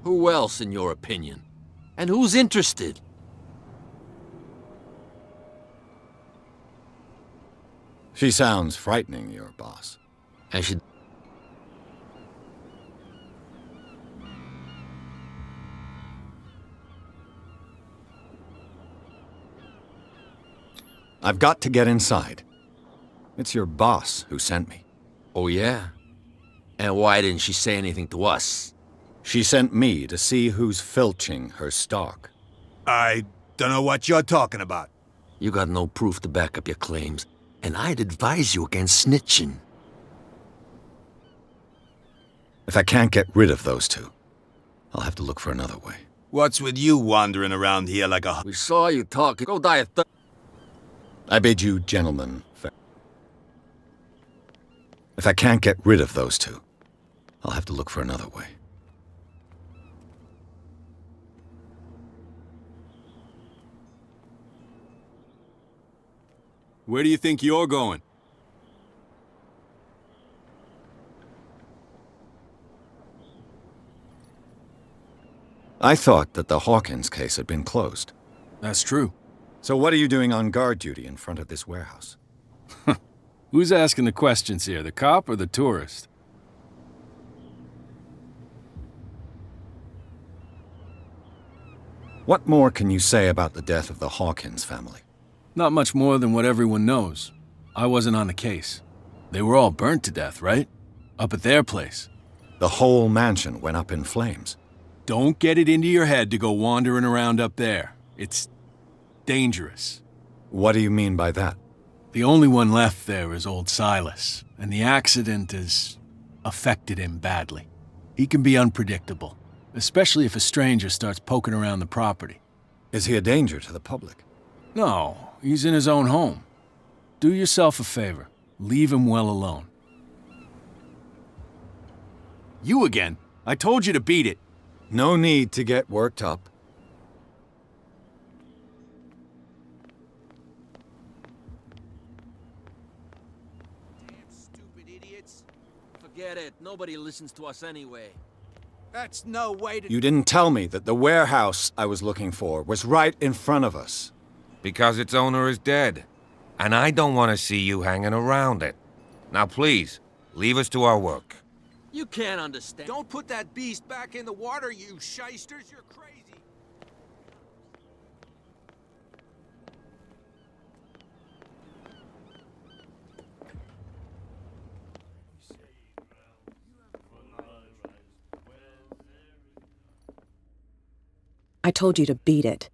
Who else, in your opinion? And who's interested? She sounds frightening, your boss. And she... I've got to get inside. It's your boss who sent me. Oh, yeah? And why didn't she say anything to us? She sent me to see who's filching her stock. I don't know what you're talking about. You got no proof to back up your claims, and I'd advise you against snitching. If I can't get rid of those two, I'll have to look for another way. What's with you wandering around here like a... We saw you talking. Go die of thirst. I bid you, gentlemen, if I can't get rid of those two, I'll have to look for another way. Where do you think you're going? I thought that the Hawkins case had been closed. That's true. So what are you doing on guard duty in front of this warehouse? Who's asking the questions here, the cop or the tourist? What more can you say about the death of the Hawkins family? Not much more than what everyone knows. I wasn't on the case. They were all burnt to death, right? Up at their place. The whole mansion went up in flames. Don't get it into your head to go wandering around up there. It's dangerous. What do you mean by that? The only one left there is old Silas, and the accident has affected him badly. He can be unpredictable, especially if a stranger starts poking around the property. Is he a danger to the public? No, he's in his own home. Do yourself a favor. Leave him well alone. You again. I told you to beat it. No need to get worked up. Damn stupid idiots. Forget it. Nobody listens to us anyway. That's no way to... You didn't tell me that the warehouse I was looking for was right in front of us. Because its owner is dead. And I don't want to see you hanging around it. Now please, leave us to our work. You can't understand. Don't put that beast back in the water, you shysters. You're crazy. I told you to beat it.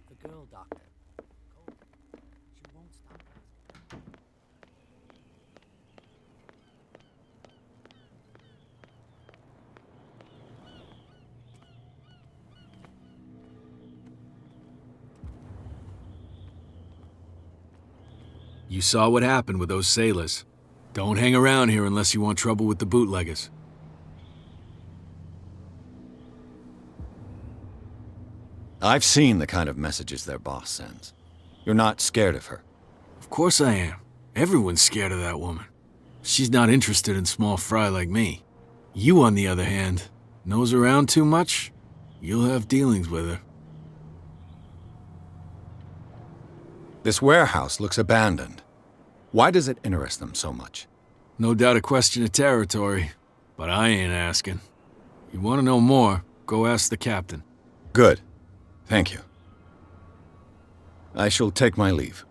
The girl doctor. She won't stop. You saw what happened with those sailors. Don't hang around here unless you want trouble with the bootleggers. I've seen the kind of messages their boss sends. You're not scared of her. Of course I am. Everyone's scared of that woman. She's not interested in small fry like me. You, on the other hand, nose around too much, you'll have dealings with her. This warehouse looks abandoned. Why does it interest them so much? No doubt a question of territory, but I ain't asking. You want to know more, go ask the captain. Good. Thank you. I shall take my leave.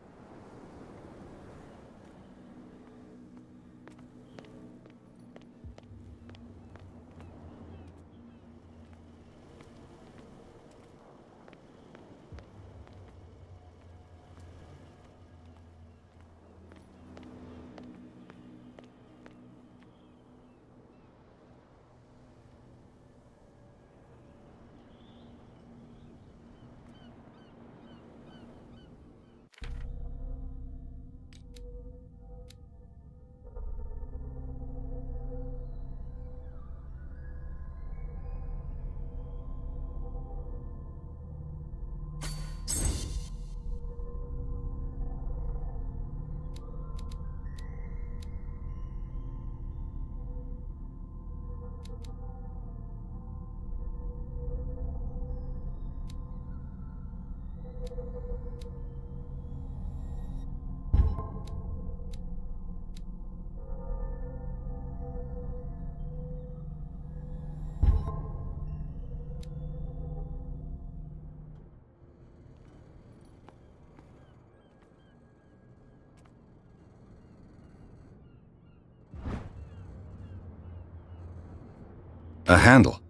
A handle.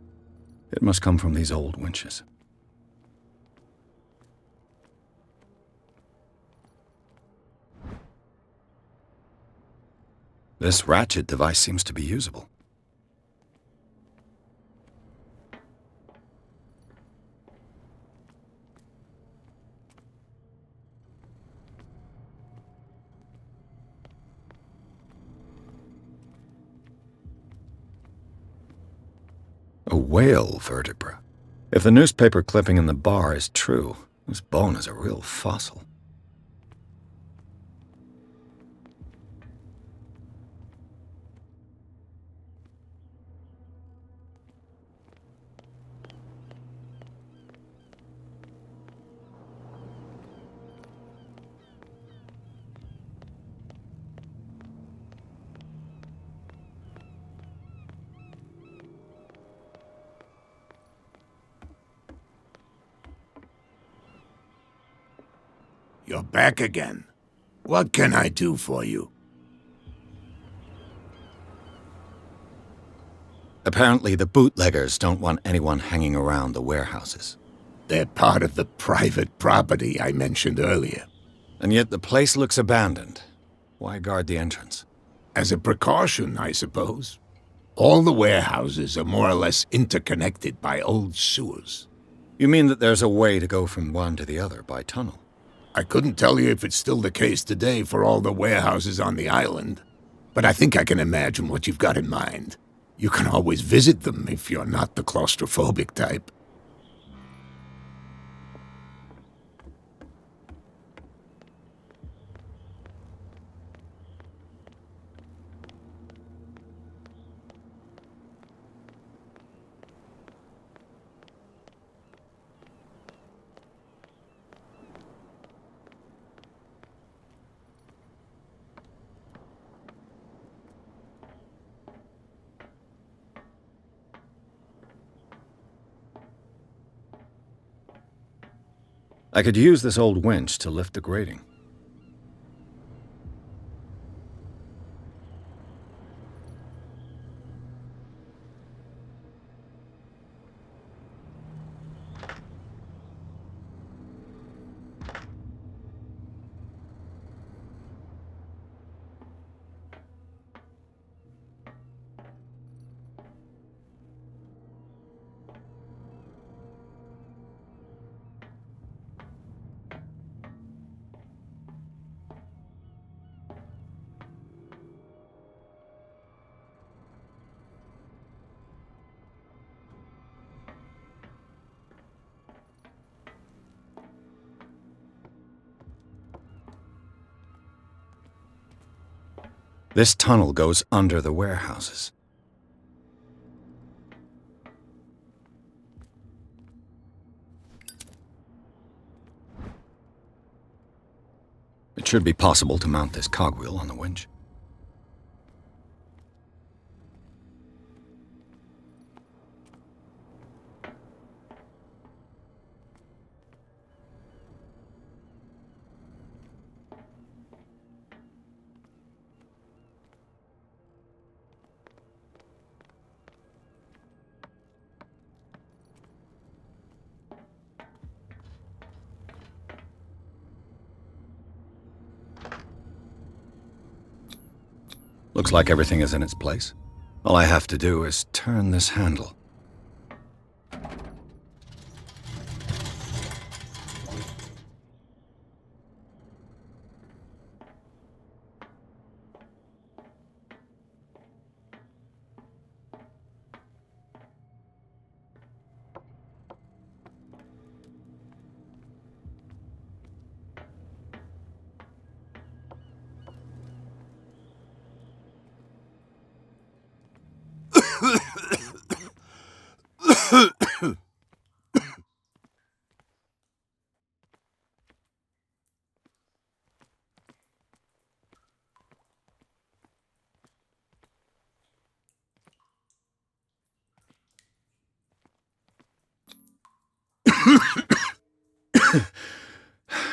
It must come from these old winches. This ratchet device seems to be usable. A whale vertebra. If the newspaper clipping in the bar is true, this bone is a real fossil. You're back again. What can I do for you? Apparently the bootleggers don't want anyone hanging around the warehouses. They're part of the private property I mentioned earlier. And yet the place looks abandoned. Why guard the entrance? As a precaution, I suppose. All the warehouses are more or less interconnected by old sewers. You mean that there's a way to go from one to the other by tunnel? I couldn't tell you if it's still the case today for all the warehouses on the island, but I think I can imagine what you've got in mind. You can always visit them if you're not the claustrophobic type. I could use this old winch to lift the grating. This tunnel goes under the warehouses. It should be possible to mount this cogwheel on the winch. Looks like everything is in its place. All I have to do is turn this handle.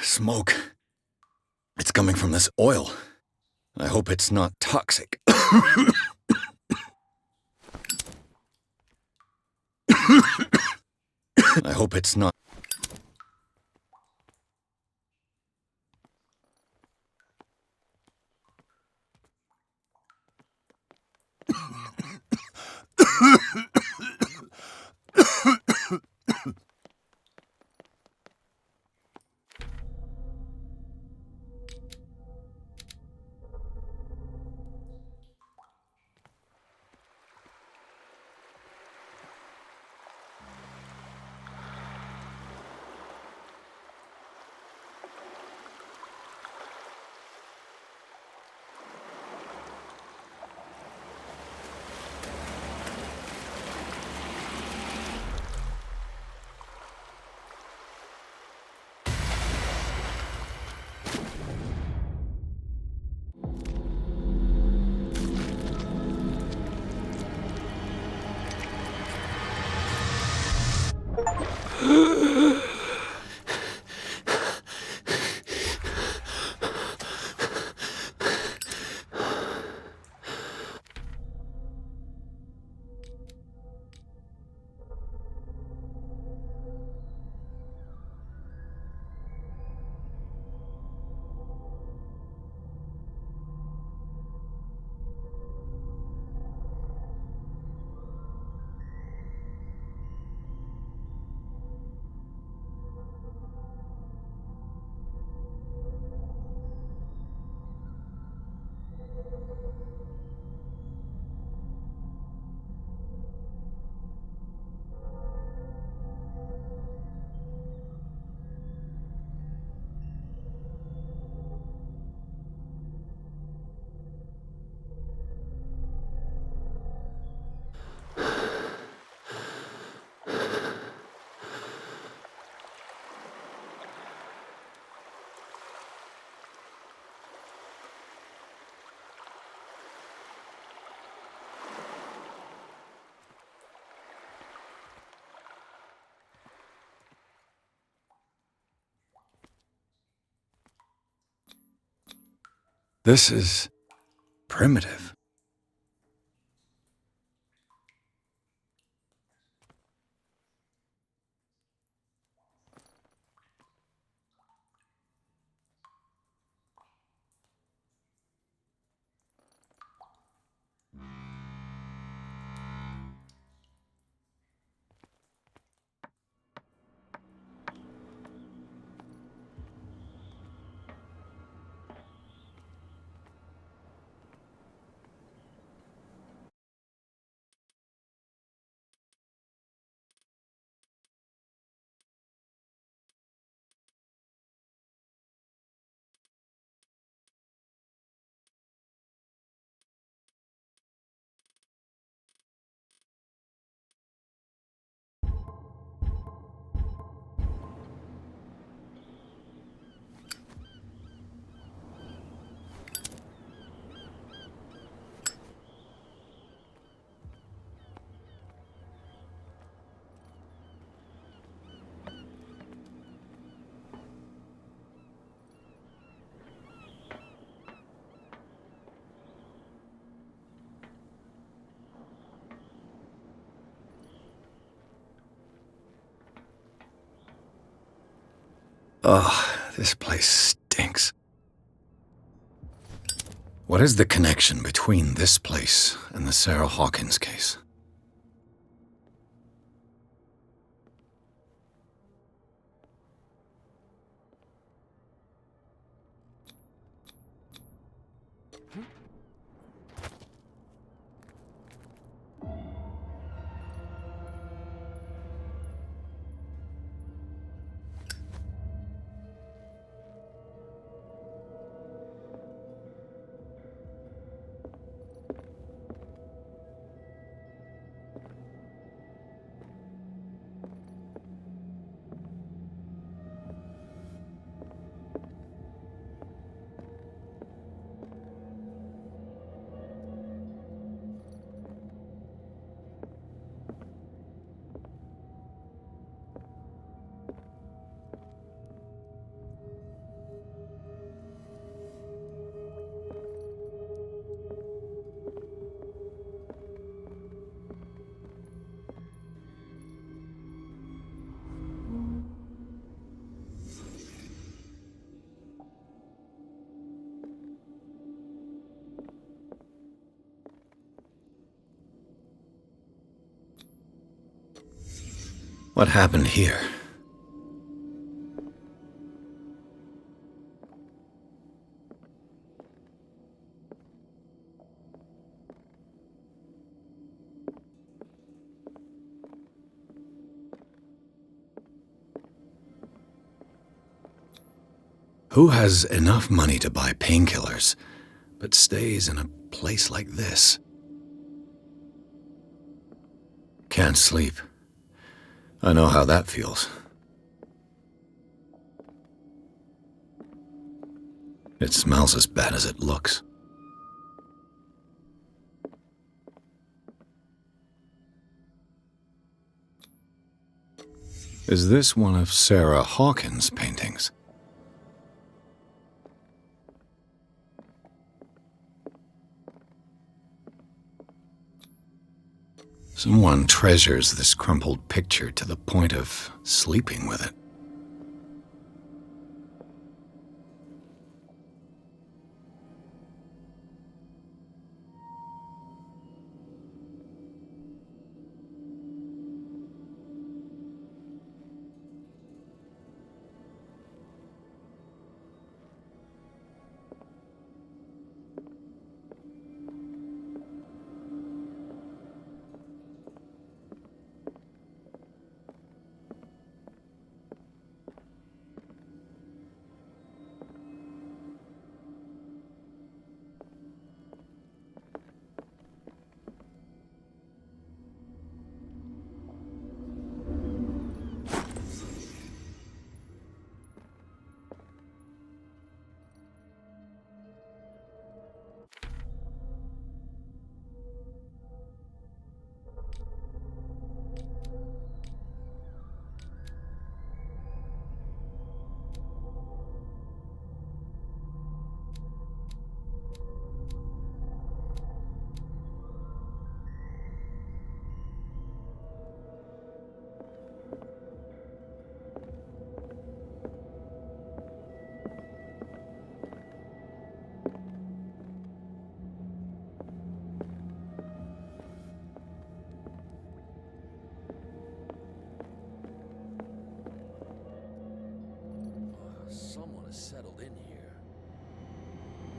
Smoke. It's coming from this oil. I hope it's not toxic. I hope it's not. This is primitive. Ugh, this place stinks. What is the connection between this place and the Sarah Hawkins case? What happened here? Who has enough money to buy painkillers, but stays in a place like this? Can't sleep. I know how that feels. It smells as bad as it looks. Is this one of Sarah Hawkins' paintings? Someone treasures this crumpled picture to the point of sleeping with it.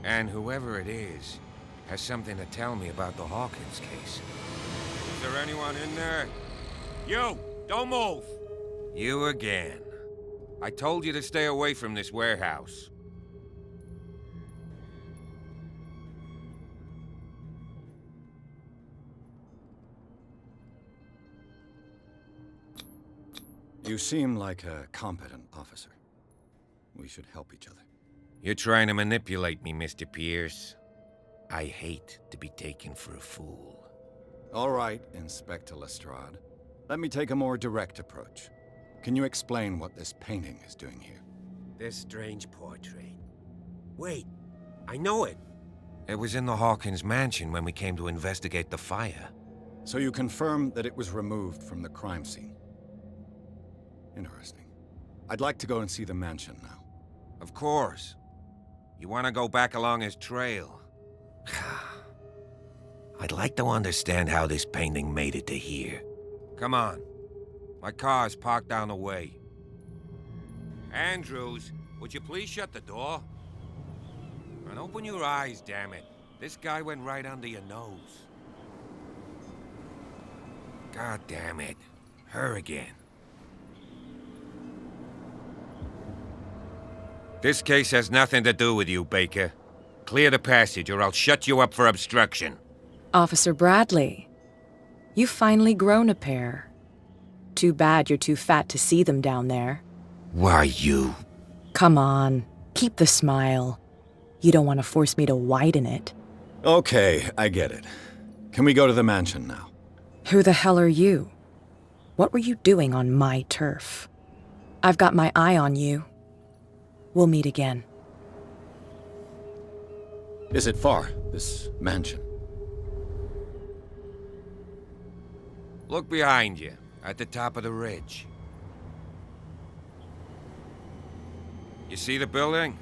And whoever it is has something to tell me about the Hawkins case. Is there anyone in there? You! Don't move! You again. I told you to stay away from this warehouse. You seem like a competent officer. We should help each other. You're trying to manipulate me, Mr. Pierce. I hate to be taken for a fool. All right, Inspector Lestrade. Let me take a more direct approach. Can you explain what this painting is doing here? This strange portrait. Wait, I know it. It was in the Hawkins mansion when we came to investigate the fire. So you confirm that it was removed from the crime scene? Interesting. I'd like to go and see the mansion now. Of course. You want to go back along his trail? I'd like to understand how this painting made it to here. Come on. My car's parked down the way. Andrews, would you please shut the door? And open your eyes, damn it. This guy went right under your nose. God damn it. Her again. This case has nothing to do with you, Baker. Clear the passage or I'll shut you up for obstruction. Officer Bradley, you've finally grown a pair. Too bad you're too fat to see them down there. Why, you... Come on, keep the smile. You don't want to force me to widen it. Okay, I get it. Can we go to the mansion now? Who the hell are you? What were you doing on my turf? I've got my eye on you. We'll meet again. Is it far, this mansion? Look behind you, at the top of the ridge. You see the building?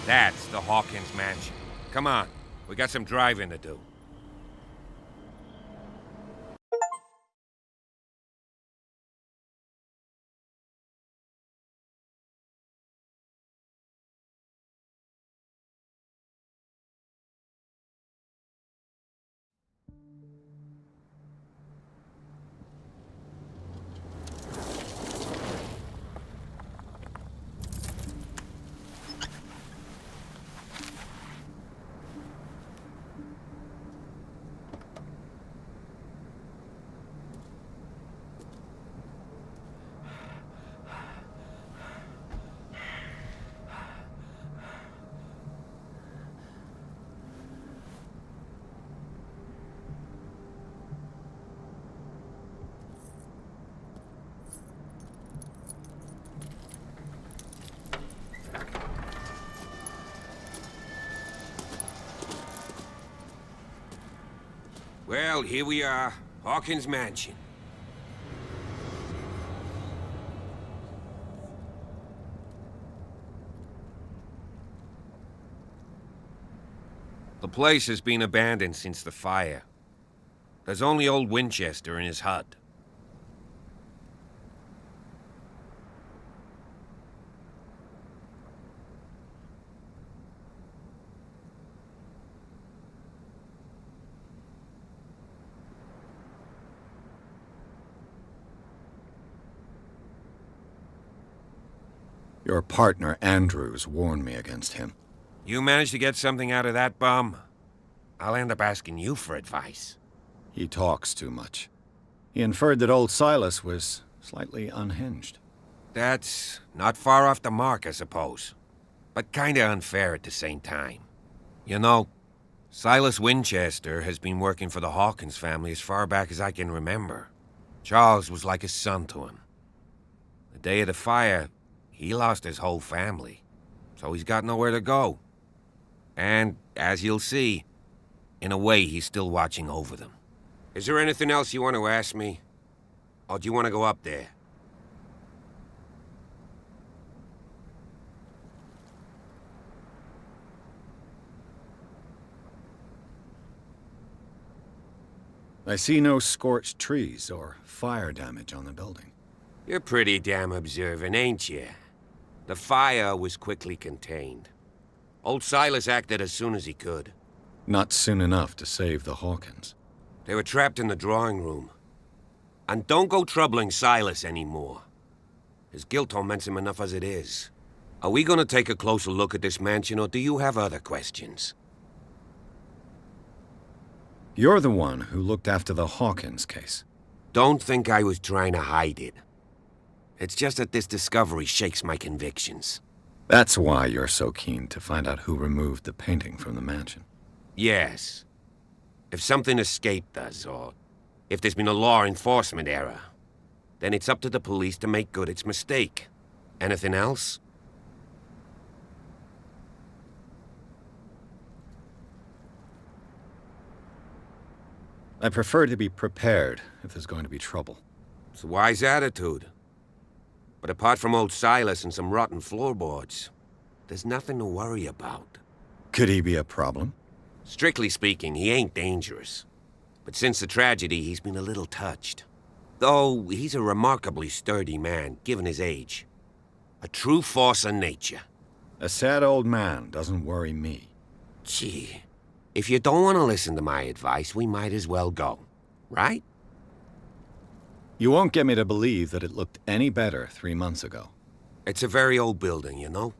That's the Hawkins mansion. Come on, we got some driving to do. Well, here we are, Hawkins Mansion. The place has been abandoned since the fire. There's only old Winchester in his hut. Your partner, Andrews, warned me against him. You managed to get something out of that bum? I'll end up asking you for advice. He talks too much. He inferred that old Silas was slightly unhinged. That's not far off the mark, I suppose. But kinda unfair at the same time. You know, Silas Winchester has been working for the Hawkins family as far back as I can remember. Charles was like a son to him. The day of the fire, he lost his whole family, so he's got nowhere to go. And, as you'll see, in a way, he's still watching over them. Is there anything else you want to ask me? Or do you want to go up there? I see no scorched trees or fire damage on the building. You're pretty damn observant, ain't you? The fire was quickly contained. Old Silas acted as soon as he could. Not soon enough to save the Hawkins. They were trapped in the drawing room. And don't go troubling Silas anymore. His guilt torments him enough as it is. Are we gonna take a closer look at this mansion, or do you have other questions? You're the one who looked after the Hawkins case. Don't think I was trying to hide it. It's just that this discovery shakes my convictions. That's why you're so keen to find out who removed the painting from the mansion. Yes. If something escaped us, or if there's been a law enforcement error, then it's up to the police to make good its mistake. Anything else? I prefer to be prepared if there's going to be trouble. It's a wise attitude. But apart from old Silas and some rotten floorboards, there's nothing to worry about. Could he be a problem? Strictly speaking, he ain't dangerous. But since the tragedy, he's been a little touched. Though he's a remarkably sturdy man, given his age. A true force of nature. A sad old man doesn't worry me. Gee, if you don't want to listen to my advice, we might as well go. Right? You won't get me to believe that it looked any better 3 months ago. It's a very old building, you know?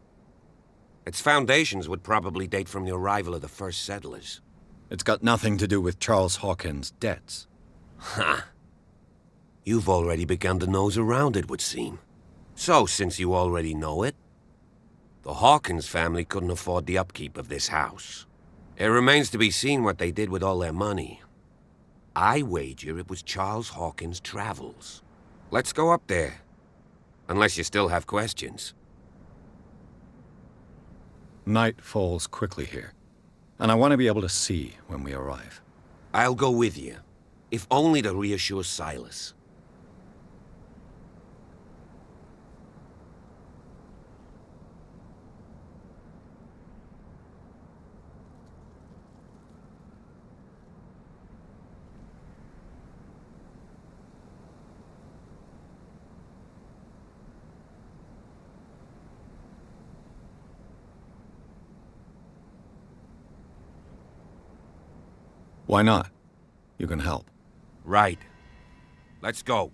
Its foundations would probably date from the arrival of the first settlers. It's got nothing to do with Charles Hawkins' debts. Ha! You've already begun to nose around, it would seem. So, since you already know it, the Hawkins family couldn't afford the upkeep of this house. It remains to be seen what they did with all their money. I wager it was Charles Hawkins' travels. Let's go up there. Unless you still have questions. Night falls quickly here, and I want to be able to see when we arrive. I'll go with you, if only to reassure Silas. Why not? You can help. Right. Let's go.